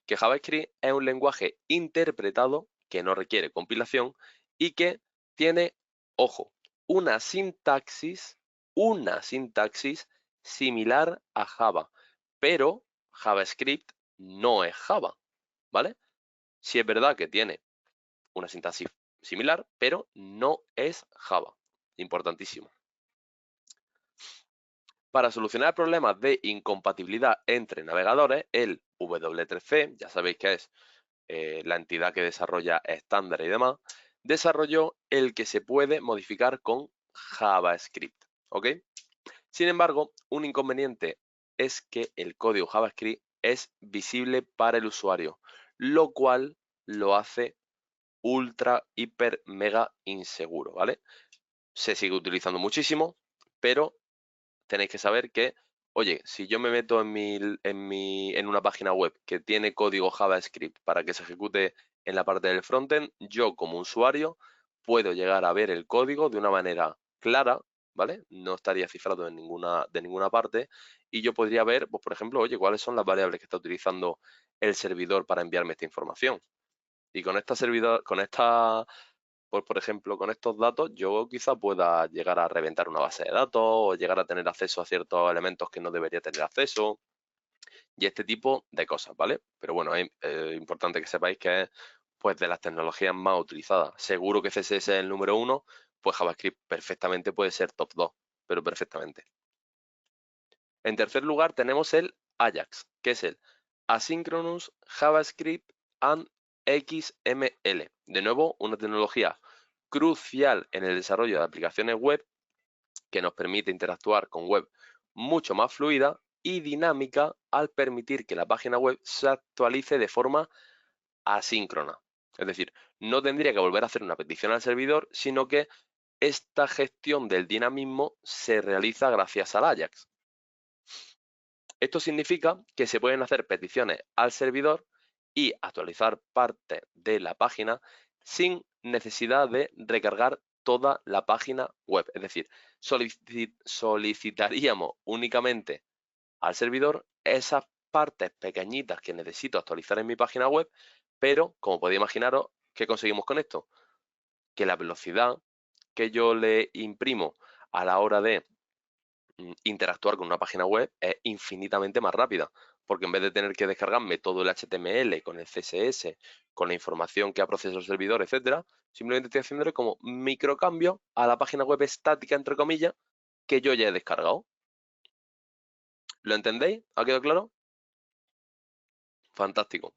que JavaScript es un lenguaje interpretado que no requiere compilación y que tiene, ojo, una sintaxis similar a Java, pero JavaScript no es Java, ¿vale? Sí es verdad que tiene una sintaxis similar, pero no es Java. Importantísimo. Para solucionar problemas de incompatibilidad entre navegadores, el W3C, ya sabéis que es la entidad que desarrolla estándares y demás, desarrolló el que se puede modificar con JavaScript. ¿Ok? Sin embargo, un inconveniente es que el código JavaScript es visible para el usuario, lo cual lo hace ultra, hiper, mega inseguro, ¿vale? Se sigue utilizando muchísimo, pero tenéis que saber que, oye, si yo me meto en una página web que tiene código JavaScript para que se ejecute en la parte del frontend, yo como usuario puedo llegar a ver el código de una manera clara, ¿vale? No estaría cifrado de ninguna parte y yo podría ver, pues, por ejemplo, oye, cuáles son las variables que está utilizando el servidor para enviarme esta información. Y pues, por ejemplo, con estos datos yo quizá pueda llegar a reventar una base de datos o llegar a tener acceso a ciertos elementos que no debería tener acceso y este tipo de cosas, ¿vale? Pero bueno, es importante que sepáis que es pues de las tecnologías más utilizadas. Seguro que CSS es el número 1, pues JavaScript perfectamente puede ser top 2, pero perfectamente. En tercer lugar tenemos el Ajax, que es el Asynchronous JavaScript and XML. De nuevo, una tecnología crucial en el desarrollo de aplicaciones web que nos permite interactuar con web mucho más fluida y dinámica al permitir que la página web se actualice de forma asíncrona. Es decir, no tendría que volver a hacer una petición al servidor, sino que esta gestión del dinamismo se realiza gracias al Ajax. Esto significa que se pueden hacer peticiones al servidor y actualizar parte de la página sin necesidad de recargar toda la página web. Es decir, solicitaríamos únicamente al servidor esas partes pequeñitas que necesito actualizar en mi página web, pero como podéis imaginaros, ¿qué conseguimos con esto? Que la velocidad que yo le imprimo a la hora de interactuar con una página web es infinitamente más rápida, porque en vez de tener que descargarme todo el HTML con el CSS, con la información que ha procesado el servidor, etcétera, simplemente estoy haciéndole como microcambio a la página web estática, entre comillas, que yo ya he descargado. ¿Lo entendéis? ¿Ha quedado claro? Fantástico.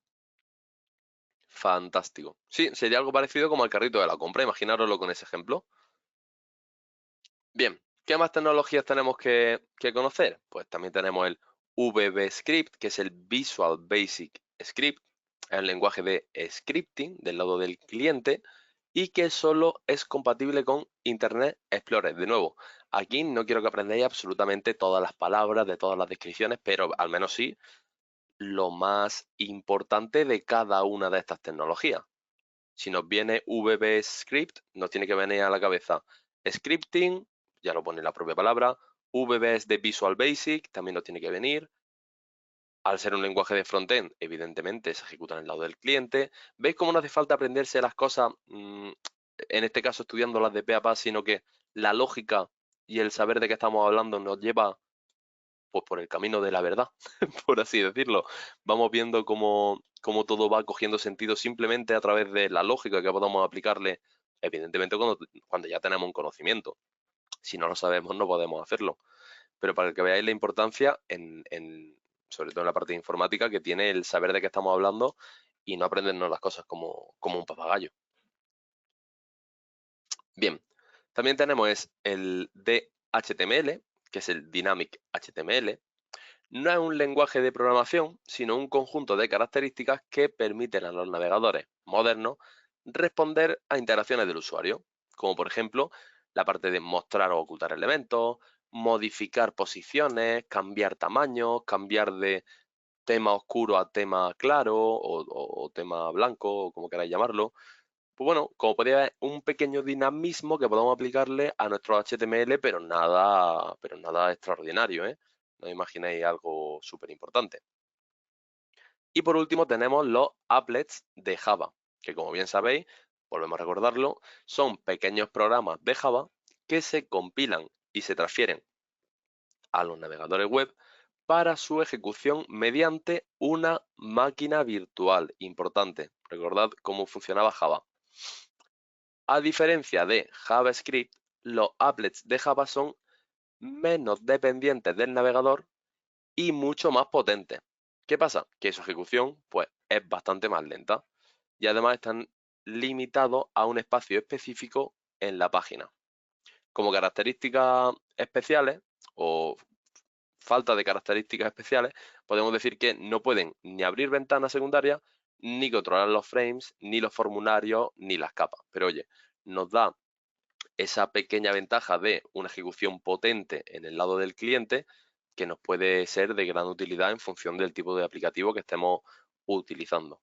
Fantástico. Sí, sería algo parecido como al carrito de la compra, imaginároslo con ese ejemplo. Bien, ¿qué más tecnologías tenemos que conocer? Pues también tenemos el VBScript, que es el Visual Basic Script, es el lenguaje de scripting del lado del cliente y que solo es compatible con Internet Explorer. De nuevo, aquí no quiero que aprendáis absolutamente todas las palabras de todas las descripciones, pero al menos sí lo más importante de cada una de estas tecnologías. Si nos viene VBScript, nos tiene que venir a la cabeza scripting, ya lo pone la propia palabra. VBS de Visual Basic también nos tiene que venir. Al ser un lenguaje de frontend, evidentemente se ejecuta en el lado del cliente. ¿Veis cómo no hace falta aprenderse las cosas, en este caso estudiando las de pe a pa, sino que la lógica y el saber de qué estamos hablando nos lleva pues por el camino de la verdad, por así decirlo. Vamos viendo cómo todo va cogiendo sentido simplemente a través de la lógica que podamos aplicarle, evidentemente cuando ya tenemos un conocimiento. Si no lo sabemos, no podemos hacerlo. Pero para que veáis la importancia, sobre todo en la parte de informática, que tiene el saber de qué estamos hablando y no aprendernos las cosas como un papagayo. Bien, también tenemos el DHTML, que es el Dynamic HTML. No es un lenguaje de programación, sino un conjunto de características que permiten a los navegadores modernos responder a interacciones del usuario, como por ejemplo la parte de mostrar o ocultar elementos, modificar posiciones, cambiar tamaños, cambiar de tema oscuro a tema claro o tema blanco, o como queráis llamarlo. Pues bueno, como podéis ver, un pequeño dinamismo que podemos aplicarle a nuestro HTML, pero nada extraordinario, ¿eh? No imaginéis algo súper importante. Y por último tenemos los applets de Java, que como bien sabéis, volvemos a recordarlo, son pequeños programas de Java que se compilan y se transfieren a los navegadores web para su ejecución mediante una máquina virtual. Importante, recordad cómo funcionaba Java. A diferencia de JavaScript, los applets de Java son menos dependientes del navegador y mucho más potentes. ¿Qué pasa? Que su ejecución pues, es bastante más lenta y además están limitados a un espacio específico en la página. Como características especiales o falta de características especiales, podemos decir que no pueden ni abrir ventanas secundarias, ni controlar los frames, ni los formularios, ni las capas. Pero oye, nos da esa pequeña ventaja de una ejecución potente en el lado del cliente que nos puede ser de gran utilidad en función del tipo de aplicativo que estemos utilizando.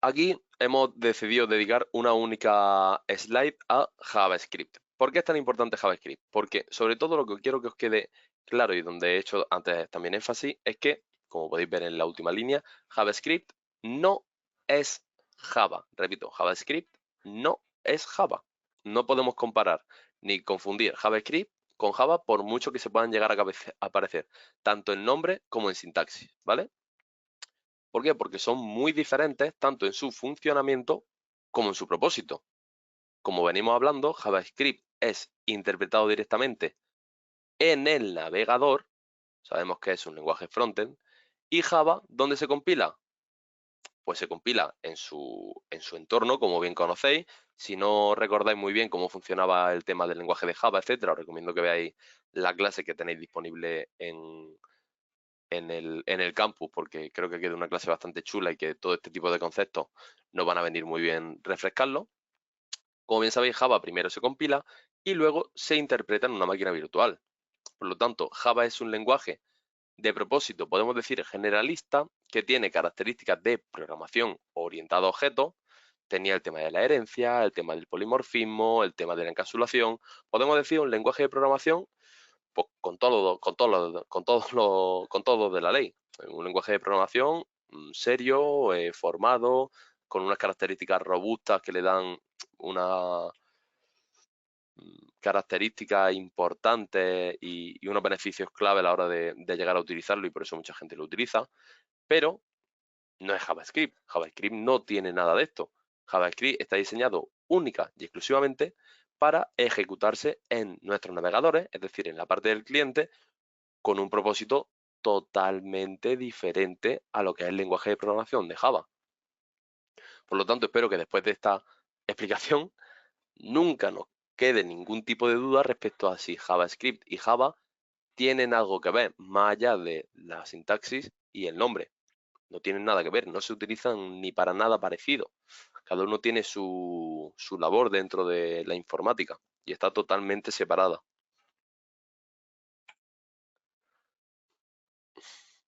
Aquí hemos decidido dedicar una única slide a JavaScript. ¿Por qué es tan importante JavaScript? Porque sobre todo lo que quiero que os quede claro y donde he hecho antes también énfasis es que, como podéis ver en la última línea, JavaScript no es Java. Repito, JavaScript no es Java. No podemos comparar ni confundir JavaScript con Java por mucho que se puedan llegar a aparecer tanto en nombre como en sintaxis, ¿vale? ¿Por qué? Porque son muy diferentes tanto en su funcionamiento como en su propósito. Como venimos hablando, JavaScript es interpretado directamente en el navegador, sabemos que es un lenguaje frontend, y Java, ¿dónde se compila? Pues se compila en su entorno, como bien conocéis. Si no recordáis muy bien cómo funcionaba el tema del lenguaje de Java, etcétera, os recomiendo que veáis la clase que tenéis disponible en el campus, porque creo que queda una clase bastante chula y que todo este tipo de conceptos nos van a venir muy bien refrescarlo. Como bien sabéis, Java primero se compila y luego se interpreta en una máquina virtual. Por lo tanto, Java es un lenguaje de propósito, podemos decir generalista, que tiene características de programación orientada a objetos. Tenía el tema de la herencia, el tema del polimorfismo, el tema de la encapsulación. Podemos decir un lenguaje de programación pues, con todo de la ley. Un lenguaje de programación serio, formado, con unas características robustas que le dan una, características importantes y unos beneficios clave a la hora de llegar a utilizarlo y por eso mucha gente lo utiliza, pero no es JavaScript. JavaScript no tiene nada de esto. JavaScript está diseñado única y exclusivamente para ejecutarse en nuestros navegadores, es decir, en la parte del cliente, con un propósito totalmente diferente a lo que es el lenguaje de programación de Java. Por lo tanto, espero que después de esta explicación nunca nos quede ningún tipo de duda respecto a si JavaScript y Java tienen algo que ver, más allá de la sintaxis y el nombre. No tienen nada que ver, no se utilizan ni para nada parecido. Cada uno tiene su labor dentro de la informática y está totalmente separada.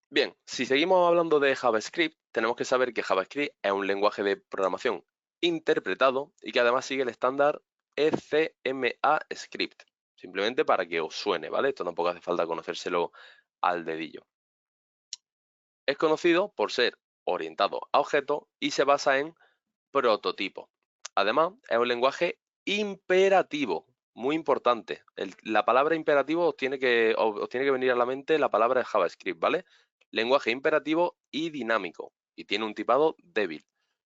Bien, si seguimos hablando de JavaScript, tenemos que saber que JavaScript es un lenguaje de programación interpretado y que además sigue el estándar ECMAScript, simplemente para que os suene, ¿vale? Esto tampoco hace falta conocérselo al dedillo. Es conocido por ser orientado a objetos y se basa en prototipos. Además, es un lenguaje imperativo, muy importante. La palabra imperativo os tiene que venir a la mente la palabra de JavaScript, ¿vale? Lenguaje imperativo y dinámico, y tiene un tipado débil.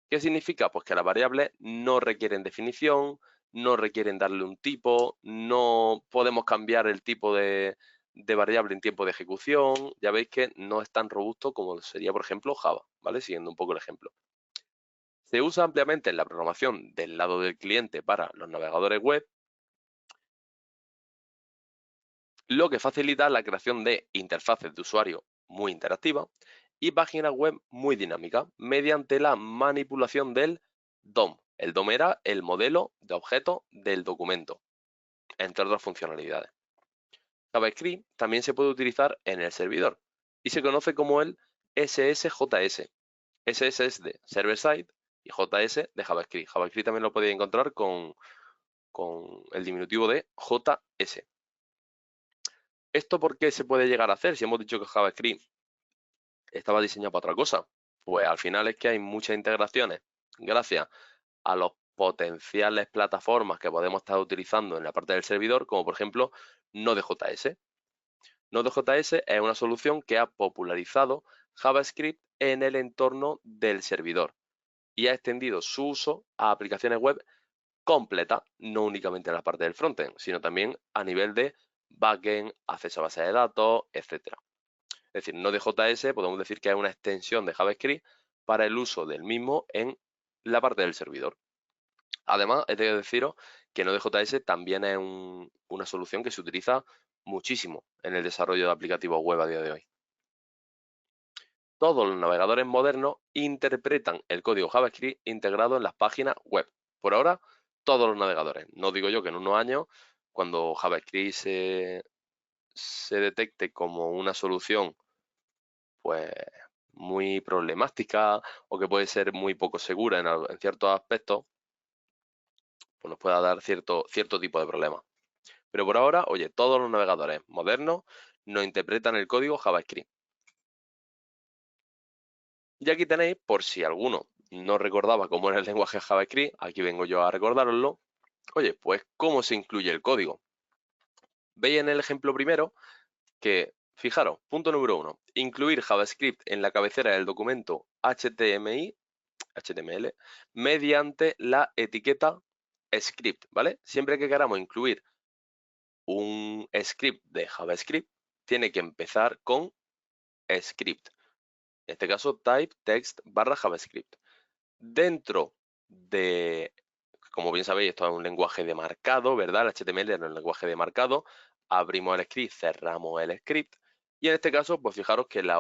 ¿Qué significa? Pues que las variables no requieren definición, no requieren darle un tipo, no podemos cambiar el tipo de variable en tiempo de ejecución. Ya veis que no es tan robusto como sería, por ejemplo, Java, ¿vale? Siguiendo un poco el ejemplo. Se usa ampliamente en la programación del lado del cliente para los navegadores web, lo que facilita la creación de interfaces de usuario muy interactivas y páginas web muy dinámicas mediante la manipulación del DOM. El DOM era el modelo de objeto del documento, entre otras funcionalidades. JavaScript también se puede utilizar en el servidor y se conoce como el SSJS. SS es de server side y JS de JavaScript. JavaScript también lo podéis encontrar con el diminutivo de JS. ¿Esto por qué se puede llegar a hacer? Si hemos dicho que JavaScript estaba diseñado para otra cosa. Pues al final es que hay muchas integraciones gracias a los potenciales plataformas que podemos estar utilizando en la parte del servidor, como por ejemplo Node.js. Node.js es una solución que ha popularizado JavaScript en el entorno del servidor y ha extendido su uso a aplicaciones web completa, no únicamente en la parte del frontend, sino también a nivel de backend, acceso a bases de datos, etc. Es decir, Node.js podemos decir que es una extensión de JavaScript para el uso del mismo en la parte del servidor. Además, he de deciros que Node.js también es una solución que se utiliza muchísimo en el desarrollo de aplicativos web a día de hoy. Todos los navegadores modernos interpretan el código JavaScript integrado en las páginas web. Por ahora, todos los navegadores. No digo yo que en unos años, cuando JavaScript se detecte como una solución pues muy problemática o que puede ser muy poco segura en ciertos aspectos, pues nos pueda dar cierto tipo de problemas. Pero por ahora, oye, todos los navegadores modernos no interpretan el código JavaScript. Y aquí tenéis, por si alguno no recordaba cómo era el lenguaje JavaScript, aquí vengo yo a recordároslo. Oye, pues cómo se incluye el código. Veis en el ejemplo primero que, fijaros, punto número 1, incluir JavaScript en la cabecera del documento HTML mediante la etiqueta script, ¿vale? Siempre que queramos incluir un script de JavaScript, tiene que empezar con script. En este caso, type text / JavaScript. Dentro de, como bien sabéis, esto es un lenguaje de marcado, ¿verdad? El HTML es un lenguaje de marcado. Abrimos el script, cerramos el script. Y en este caso, pues fijaros que la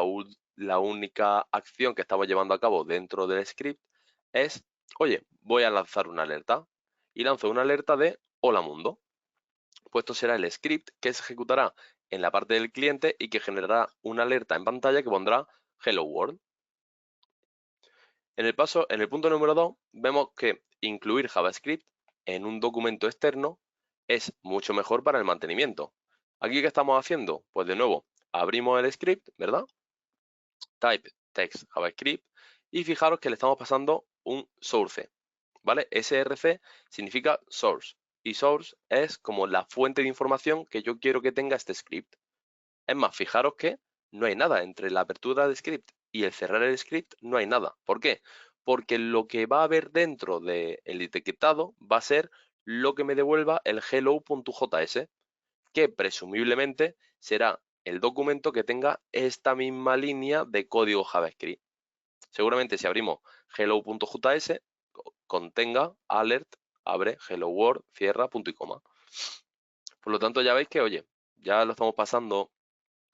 única acción que estamos llevando a cabo dentro del script es, oye, voy a lanzar una alerta. Y lanzo una alerta de hola mundo. Pues esto será el script que se ejecutará en la parte del cliente y que generará una alerta en pantalla que pondrá Hello World. En el punto número 2, vemos que incluir JavaScript en un documento externo es mucho mejor para el mantenimiento. ¿Aquí qué estamos haciendo? Pues de nuevo, abrimos el script, ¿verdad? Type text JavaScript y fijaros que le estamos pasando un source, ¿vale? src significa source y source es como la fuente de información que yo quiero que tenga este script. Es más, fijaros que no hay nada entre la apertura del script y el cerrar el script, no hay nada. ¿Por qué? Porque lo que va a haber dentro del etiquetado va a ser lo que me devuelva el hello.js, que presumiblemente será el documento que tenga esta misma línea de código JavaScript. Seguramente si abrimos hello.js contenga alert, abre, hello world, cierra, punto y coma. Por lo tanto, ya veis que, oye, ya lo estamos pasando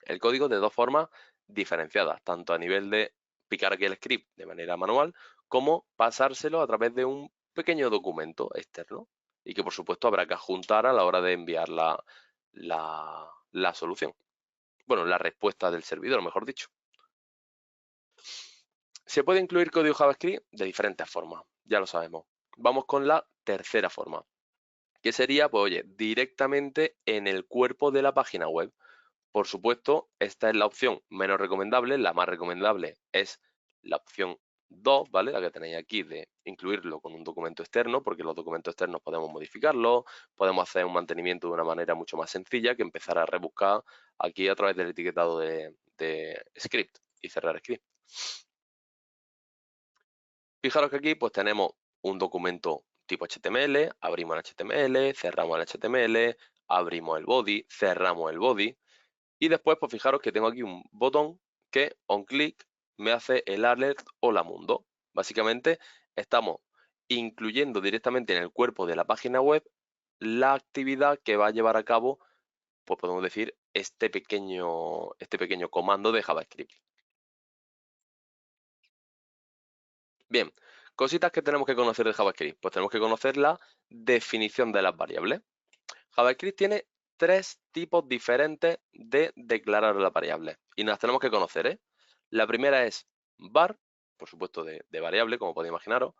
el código de dos formas diferenciadas, tanto a nivel de picar aquí el script de manera manual, como pasárselo a través de un pequeño documento externo y que por supuesto habrá que adjuntar a la hora de enviar la solución. Bueno, la respuesta del servidor, mejor dicho. Se puede incluir código JavaScript de diferentes formas, ya lo sabemos. Vamos con la tercera forma, que sería, pues oye, directamente en el cuerpo de la página web. Por supuesto, esta es la opción menos recomendable. La más recomendable es la opción 2, ¿vale? La que tenéis aquí de incluirlo con un documento externo, porque los documentos externos podemos modificarlos, podemos hacer un mantenimiento de una manera mucho más sencilla que empezar a rebuscar aquí a través del etiquetado de script y cerrar script. Fijaros que aquí pues tenemos un documento tipo HTML, abrimos el HTML, cerramos el HTML, abrimos el body, cerramos el body. Y después, pues fijaros que tengo aquí un botón que, on click, me hace el alert Hola Mundo. Básicamente, estamos incluyendo directamente en el cuerpo de la página web la actividad que va a llevar a cabo, pues podemos decir, este pequeño comando de JavaScript. Bien, cositas que tenemos que conocer de JavaScript. Pues tenemos que conocer la definición de las variables. JavaScript tiene tres tipos diferentes de declarar las variables y las tenemos que conocer, ¿eh? La primera es var, por supuesto de variable, como podéis imaginaros,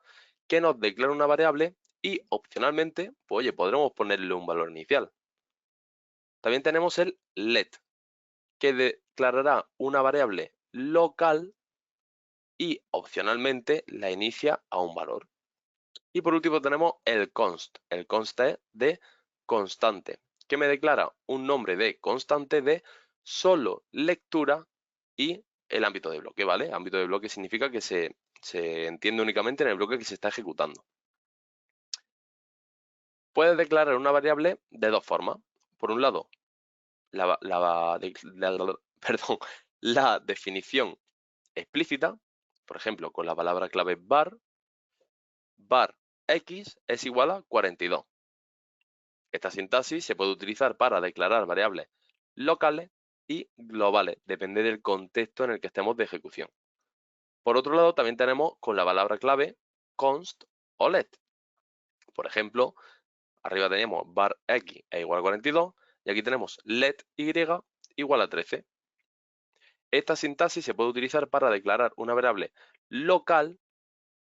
que nos declara una variable y opcionalmente, pues oye, podremos ponerle un valor inicial. También tenemos el let, que declarará una variable local y opcionalmente la inicia a un valor. Y por último tenemos el const. El const es de constante, que me declara un nombre de constante de solo lectura y el ámbito de bloque, ¿vale? Ámbito de bloque significa que se entiende únicamente en el bloque que se está ejecutando. Puedes declarar una variable de dos formas. Por un lado, perdón, la definición explícita, por ejemplo, con la palabra clave var x es igual a 42. Esta sintaxis se puede utilizar para declarar variables locales y globales, depende del contexto en el que estemos de ejecución. Por otro lado, también tenemos con la palabra clave const o let. Por ejemplo, arriba tenemos var x es igual a 42 y aquí tenemos let y igual a 13. Esta sintaxis se puede utilizar para declarar una variable local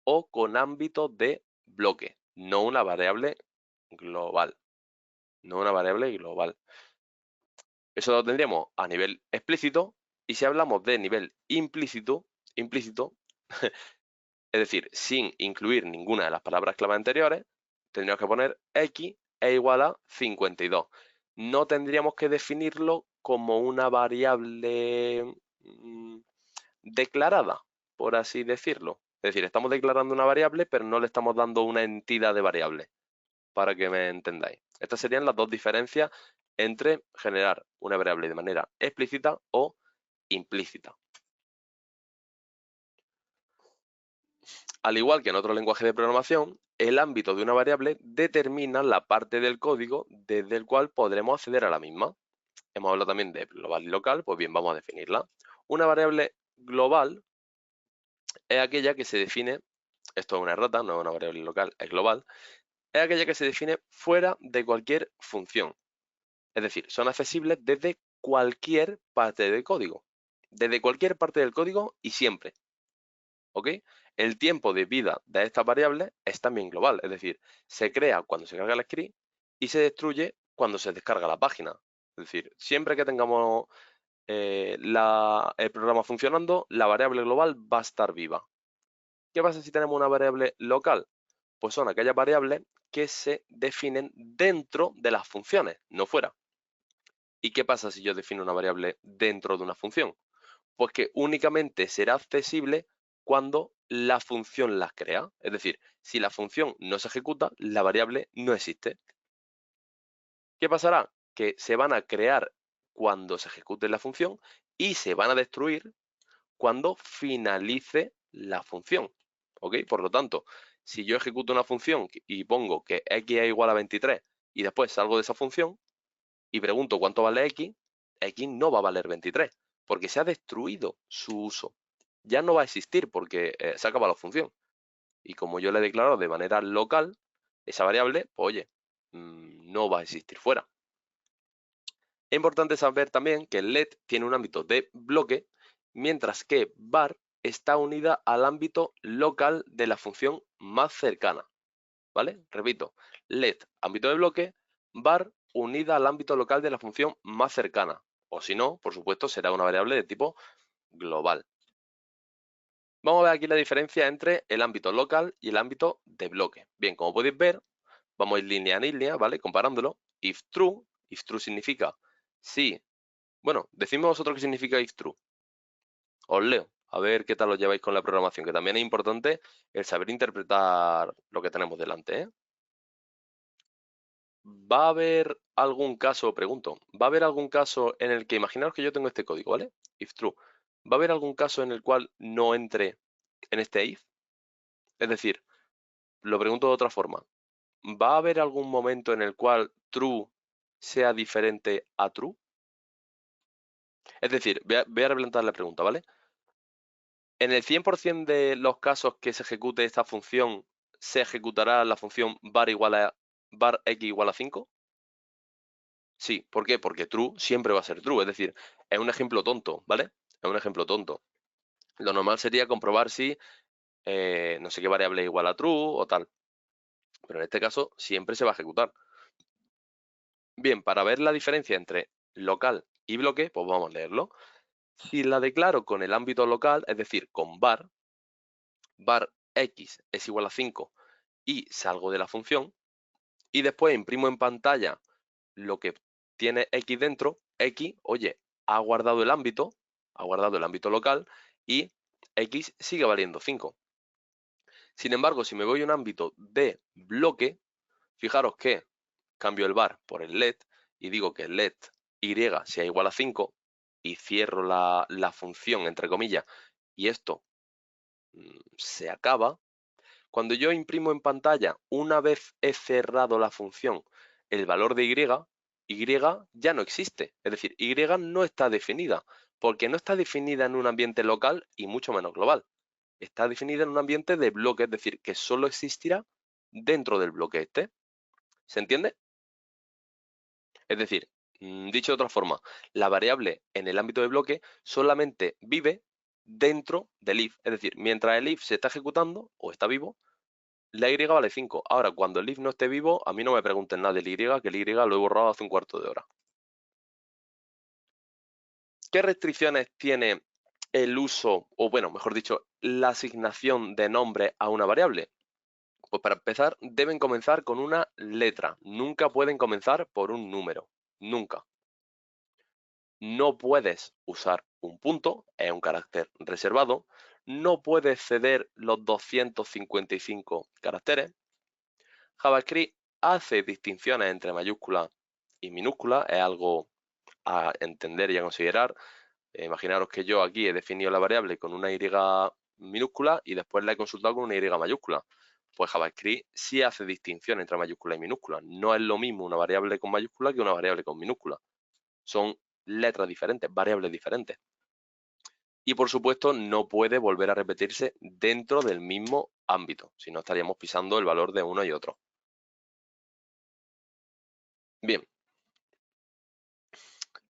o con ámbito de bloque, no una variable global. No una variable global. Eso lo tendríamos a nivel explícito y si hablamos de nivel implícito, es decir, sin incluir ninguna de las palabras clave anteriores, tendríamos que poner x es igual a 52. No tendríamos que definirlo como una variable declarada, por así decirlo. Es decir, estamos declarando una variable, pero no le estamos dando una entidad de variable, para que me entendáis. Estas serían las dos diferencias entre generar una variable de manera explícita o implícita. Al igual que en otros lenguajes de programación, el ámbito de una variable determina la parte del código desde el cual podremos acceder a la misma. Hemos hablado también de global y local, pues bien, vamos a definirla. Una variable global es aquella que se define, esto es una errata, no es una variable local, es global, es aquella que se define fuera de cualquier función. Es decir, son accesibles desde cualquier parte del código. Desde cualquier parte del código y siempre. ¿Ok? El tiempo de vida de estas variables es también global. Es decir, se crea cuando se carga el script y se destruye cuando se descarga la página. Es decir, siempre que tengamos el programa funcionando, la variable global va a estar viva. ¿Qué pasa si tenemos una variable local? Pues son aquellas variables que se definen dentro de las funciones, no fuera. ¿Y qué pasa si yo defino una variable dentro de una función? Pues que únicamente será accesible cuando la función las crea. Es decir, si la función no se ejecuta, la variable no existe. ¿Qué pasará? Que se van a crear cuando se ejecute la función y se van a destruir cuando finalice la función. ¿Ok? Por lo tanto, si yo ejecuto una función y pongo que x es igual a 23 y después salgo de esa función y pregunto cuánto vale x, x no va a valer 23 porque se ha destruido su uso. Ya no va a existir porque se ha acabado la función. Y como yo le he declarado de manera local, esa variable, pues oye, no va a existir fuera. Es importante saber también que let tiene un ámbito de bloque, mientras que var está unida al ámbito local de la función más cercana. ¿Vale? Repito, let, ámbito de bloque, var unida al ámbito local de la función más cercana. O si no, por supuesto, será una variable de tipo global. Vamos a ver aquí la diferencia entre el ámbito local y el ámbito de bloque. Bien, como podéis ver, vamos a ir línea en línea, ¿vale? Comparándolo. If true significa sí. Bueno, decidme vosotros qué significa if true. Os leo, a ver qué tal os lleváis con la programación, que también es importante el saber interpretar lo que tenemos delante, ¿eh? ¿Va a haber algún caso, pregunto, va a haber algún caso en el que, imaginaos que yo tengo este código, ¿vale? If true. ¿Va a haber algún caso en el cual no entre en este if? Es decir, lo pregunto de otra forma. ¿Va a haber algún momento en el cual true sea diferente a true? Es decir, voy a replantear la pregunta, ¿vale? En el 100% de los casos que se ejecute esta función, ¿se ejecutará la función var x igual a 5? Sí, ¿por qué? Porque true siempre va a ser true, es decir, es un ejemplo tonto, ¿vale? Es un ejemplo tonto. Lo normal sería comprobar si no sé qué variable es igual a true o tal. Pero en este caso siempre se va a ejecutar. Bien, para ver la diferencia entre local y bloque, pues vamos a leerlo. Si la declaro con el ámbito local, es decir, con var x es igual a 5 y salgo de la función, y después imprimo en pantalla lo que tiene x dentro, x, oye, ha guardado el ámbito local y x sigue valiendo 5. Sin embargo, si me voy a un ámbito de bloque, fijaros que cambio el var por el let y digo que let y sea igual a 5 y cierro la función, entre comillas, y esto se acaba. Cuando yo imprimo en pantalla, una vez he cerrado la función, el valor de y ya no existe. Es decir, y no está definida, porque no está definida en un ambiente local y mucho menos global. Está definida en un ambiente de bloque, es decir, que solo existirá dentro del bloque este. ¿Se entiende? Es decir, dicho de otra forma, la variable en el ámbito de bloque solamente vive dentro del if. Es decir, mientras el if se está ejecutando o está vivo, la y vale 5. Ahora, cuando el if no esté vivo, a mí no me pregunten nada del y, que el y lo he borrado hace un cuarto de hora. ¿Qué restricciones tiene el uso, o bueno, mejor dicho, la asignación de nombre a una variable? Pues para empezar, deben comenzar con una letra. Nunca pueden comenzar por un número. Nunca. No puedes usar un punto, es un carácter reservado. No puedes ceder los 255 caracteres. JavaScript hace distinciones entre mayúsculas y minúsculas, es algo a entender y a considerar. Imaginaros que yo aquí he definido la variable con una y minúscula y después la he consultado con una y mayúscula. Pues JavaScript sí hace distinción entre mayúscula y minúscula. No es lo mismo una variable con mayúscula que una variable con minúscula. Son letras diferentes, variables diferentes. Y por supuesto no puede volver a repetirse dentro del mismo ámbito, si no estaríamos pisando el valor de uno y otro. Bien,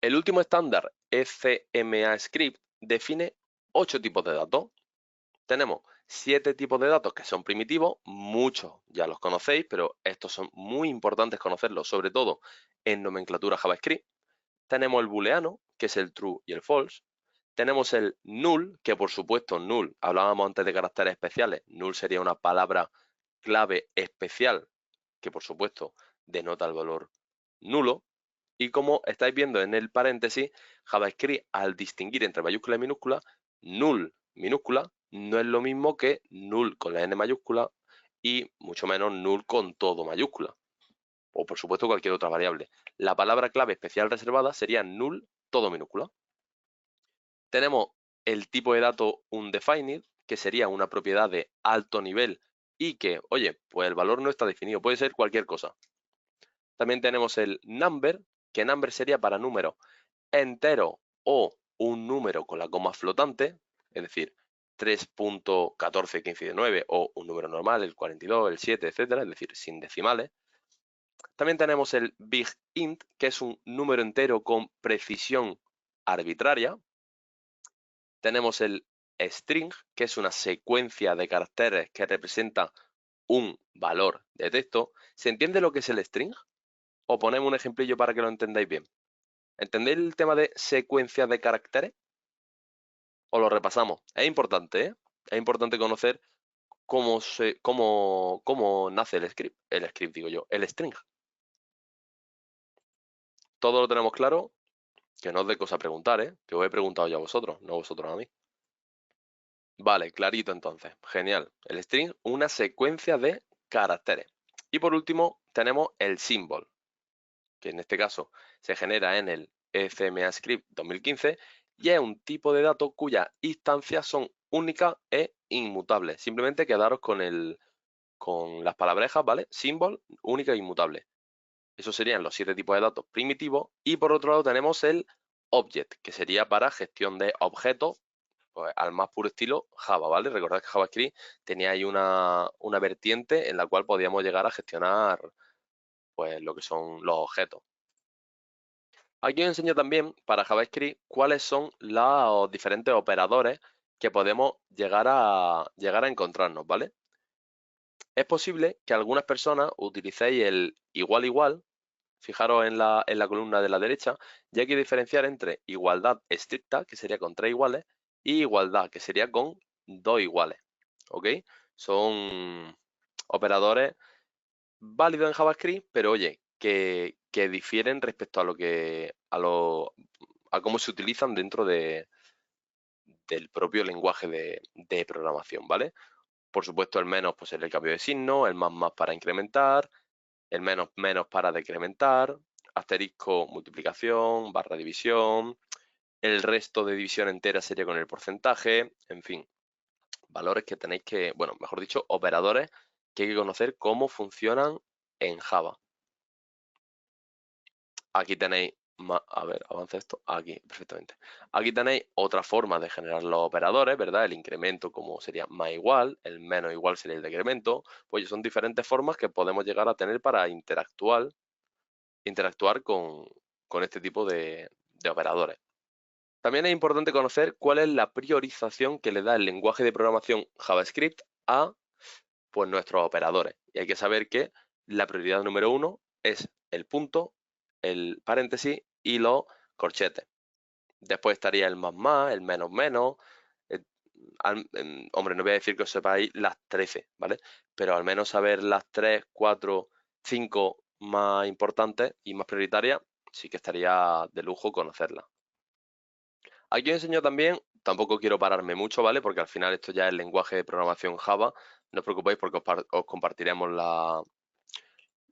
el último estándar ECMAScript define 8 tipos de datos. Tenemos 7 tipos de datos que son primitivos, muchos ya los conocéis, pero estos son muy importantes conocerlos, sobre todo en nomenclatura JavaScript. Tenemos el booleano, que es el true y el false. Tenemos el null, que por supuesto null, hablábamos antes de caracteres especiales, null sería una palabra clave especial que por supuesto denota el valor nulo. Y como estáis viendo en el paréntesis, JavaScript al distinguir entre mayúscula y minúscula, null minúscula no es lo mismo que null con la n mayúscula y mucho menos null con todo mayúscula. O por supuesto cualquier otra variable. La palabra clave especial reservada sería null todo minúscula. Tenemos el tipo de dato undefined, que sería una propiedad de alto nivel y que, oye, pues el valor no está definido, puede ser cualquier cosa. También tenemos el number, que number sería para número entero o un número con la coma flotante, es decir, 3.141519 o un número normal, el 42, el 7, etcétera, es decir, sin decimales. También tenemos el big int, que es un número entero con precisión arbitraria. Tenemos el string, que es una secuencia de caracteres que representa un valor de texto. ¿Se entiende lo que es el string? O ponemos un ejemplillo para que lo entendáis bien. ¿Entendéis el tema de secuencia de caracteres? O lo repasamos. Es importante, ¿eh? Es importante conocer cómo nace el script. El script, digo yo, el string. Todo lo tenemos claro, que no os dé cosa preguntar, ¿eh? Que os he preguntado yo a vosotros, no vosotros a mí. Vale, clarito entonces. Genial. El string, una secuencia de caracteres. Y por último, tenemos el symbol, que en este caso se genera en el ECMAScript 2015 y es un tipo de dato cuyas instancias son únicas e inmutables. Simplemente quedaros con las palabrejas, ¿vale? Symbol, única e inmutable. Esos serían los 7 tipos de datos primitivos. Y por otro lado tenemos el object, que sería para gestión de objetos, pues, al más puro estilo Java, ¿vale? Recordad que JavaScript tenía ahí una vertiente en la cual podíamos llegar a gestionar pues lo que son los objetos. Aquí os enseño también para JavaScript cuáles son los diferentes operadores que podemos llegar a encontrarnos, ¿vale? Es posible que algunas personas utilicéis el igual igual, fijaros en la columna de la derecha, y hay que diferenciar entre igualdad estricta, que sería con 3 iguales, y igualdad, que sería con 2 iguales, ¿ok? Son operadores válidos en JavaScript, pero oye, que difieren respecto a a cómo se utilizan dentro del propio lenguaje de programación, ¿vale? Por supuesto, el menos pues es el cambio de signo, el más para incrementar, el menos para decrementar, asterisco multiplicación, barra división, el resto de división entera sería con el porcentaje, en fin, valores que tenéis que, bueno, mejor dicho, operadores que hay que conocer cómo funcionan en Java. Aquí tenéis, a ver, avanza esto, aquí, perfectamente. Aquí tenéis otra forma de generar los operadores, ¿verdad? El incremento como sería más igual, el menos igual sería el decremento. Pues son diferentes formas que podemos llegar a tener para interactuar con este tipo de operadores. También es importante conocer cuál es la priorización que le da el lenguaje de programación JavaScript a pues, nuestros operadores. Y hay que saber que la prioridad número 1 es el punto, el paréntesis y los corchetes. Después estaría el más, el menos. eh, hombre, no voy a decir que os sepáis las 13, ¿vale? Pero al menos saber las 3, 4, 5 más importantes y más prioritarias, sí que estaría de lujo conocerlas. Aquí os enseño también, tampoco quiero pararme mucho, ¿vale? Porque al final esto ya es el lenguaje de programación Java. No os preocupéis porque os compartiremos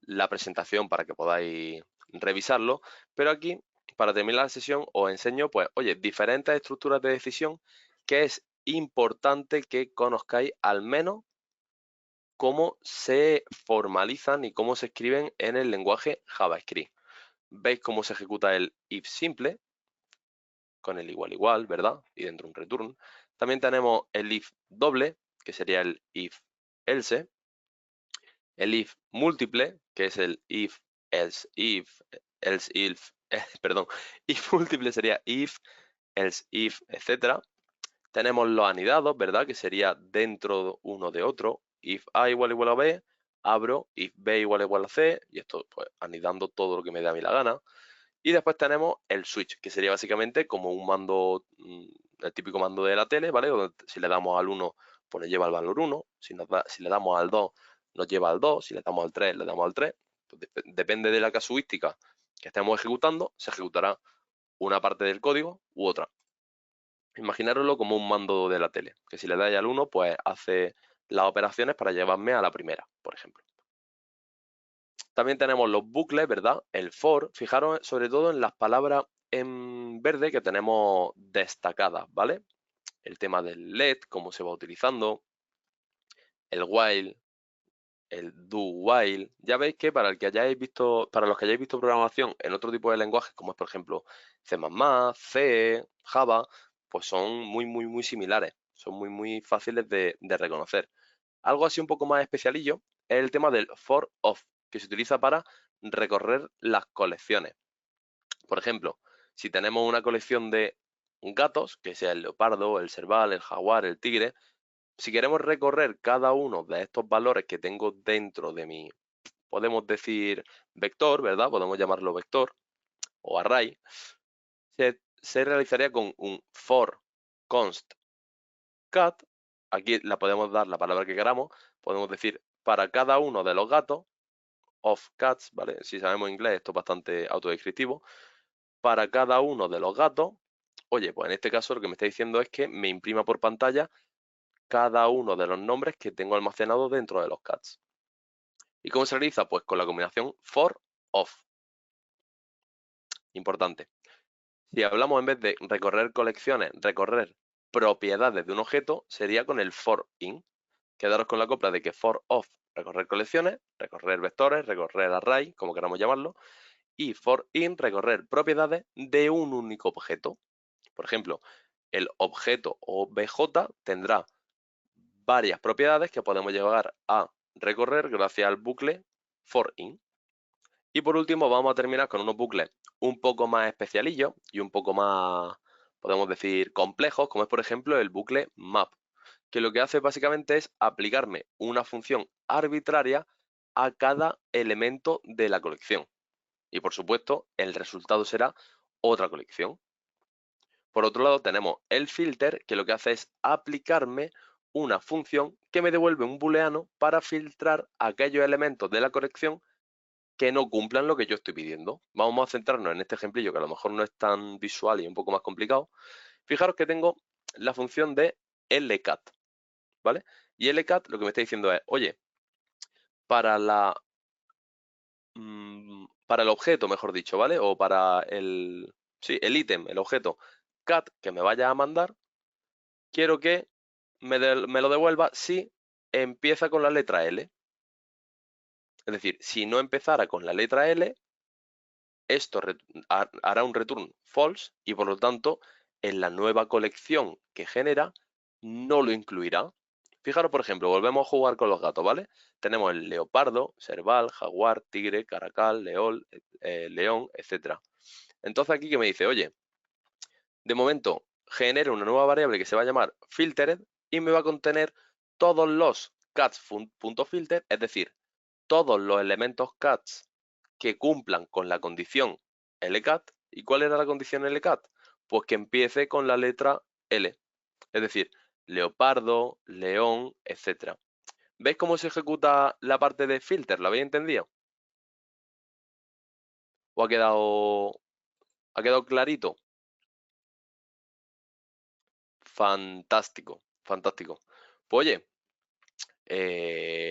la presentación para que podáis revisarlo. Pero aquí, para terminar la sesión, os enseño, pues, oye, diferentes estructuras de decisión que es importante que conozcáis al menos cómo se formalizan y cómo se escriben en el lenguaje JavaScript. Veis cómo se ejecuta el if simple, con el igual igual, ¿verdad? Y dentro un return. También tenemos el if doble, que sería el if else. El if múltiple, que es el if else if, perdón, if múltiple sería if, else if, etcétera. Tenemos los anidados, ¿verdad? Que sería dentro uno de otro. If A igual a B, abro, if B igual a C, y esto pues anidando todo lo que me dé a mí la gana. Y después tenemos el switch, que sería básicamente como un mando, el típico mando de la tele, ¿vale? Donde si le damos al 1, pues nos lleva al valor 1. Si le damos al 2, nos lleva al 2, si le damos al 3, le damos al 3. Pues depende de la casuística que estemos ejecutando, se ejecutará una parte del código u otra. Imaginároslo como un mando de la tele, que si le dais al 1, pues hace las operaciones para llevarme a la primera, por ejemplo. También tenemos los bucles, ¿verdad? El for. Fijaros sobre todo en las palabras en verde que tenemos destacadas, ¿vale? El tema del let, cómo se va utilizando, el while, el do while. Ya veis que para los que hayáis visto programación en otro tipo de lenguajes, como es por ejemplo C++, C, Java, pues son muy similares. Son muy fáciles de reconocer. Algo así un poco más especialillo es el tema del for of, que se utiliza para recorrer las colecciones. Por ejemplo, si tenemos una colección de gatos, que sea el leopardo, el serval, el jaguar, el tigre, si queremos recorrer cada uno de estos valores que tengo dentro de mi, podemos decir vector, ¿verdad? Podemos llamarlo vector o array, se realizaría con un for const cat. Aquí la podemos dar la palabra que queramos, podemos decir para cada uno de los gatos, of cats, ¿vale? Si sabemos inglés, esto es bastante autodescriptivo. Para cada uno de los gatos, oye, pues en este caso lo que me está diciendo es que me imprima por pantalla cada uno de los nombres que tengo almacenados dentro de los cats. ¿Y cómo se realiza? Pues con la combinación for of. Importante. Si hablamos en vez de recorrer colecciones, recorrer propiedades de un objeto, sería con el for in. Quedaros con la copla de que for of, recorrer colecciones, recorrer vectores, recorrer array, como queramos llamarlo, y for in, recorrer propiedades de un único objeto. Por ejemplo, el objeto obj tendrá varias propiedades que podemos llegar a recorrer gracias al bucle for in. Y por último vamos a terminar con unos bucles un poco más especialillos y un poco más, podemos decir, complejos, como es por ejemplo el bucle map, que lo que hace básicamente es aplicarme una función arbitraria a cada elemento de la colección. Y por supuesto, el resultado será otra colección. Por otro lado, tenemos el filter, que lo que hace es aplicarme una función que me devuelve un booleano para filtrar aquellos elementos de la colección que no cumplan lo que yo estoy pidiendo. Vamos a centrarnos en este ejemplillo que a lo mejor no es tan visual y un poco más complicado. Fijaros que tengo la función de lcat, ¿vale? Y lcat lo que me está diciendo es, oye, para para el objeto, mejor dicho, ¿vale? O para el ítem, el objeto cat que me vaya a mandar, quiero que me lo devuelva si empieza con la letra L. Es decir, si no empezara con la letra L, esto hará un return false y por lo tanto en la nueva colección que genera no lo incluirá. Fijaros, por ejemplo, volvemos a jugar con los gatos, ¿vale? Tenemos el leopardo, serval, jaguar, tigre, caracal, león, etc. Entonces aquí que me dice, oye, de momento genero una nueva variable que se va a llamar filtered y me va a contener todos los cats.filter, es decir, todos los elementos cats que cumplan con la condición lcat. ¿Y cuál era la condición lcat? Pues que empiece con la letra L, es decir, leopardo, león, etc. ¿Veis cómo se ejecuta la parte de filter? ¿Lo habéis entendido? ¿O ha quedado clarito? Fantástico, fantástico. Pues oye,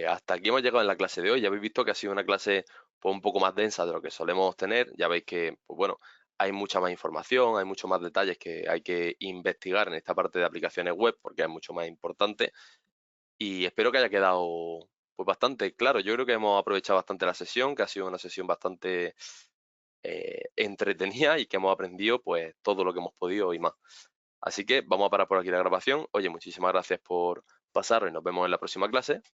hasta aquí hemos llegado en la clase de hoy. Ya habéis visto que ha sido una clase pues, un poco más densa de lo que solemos tener. Ya veis que, pues bueno, hay mucha más información, hay muchos más detalles que hay que investigar en esta parte de aplicaciones web porque es mucho más importante. Y espero que haya quedado pues bastante claro. Yo creo que hemos aprovechado bastante la sesión, que ha sido una sesión bastante entretenida y que hemos aprendido pues todo lo que hemos podido y más. Así que vamos a parar por aquí la grabación. Oye, muchísimas gracias por pasar y nos vemos en la próxima clase.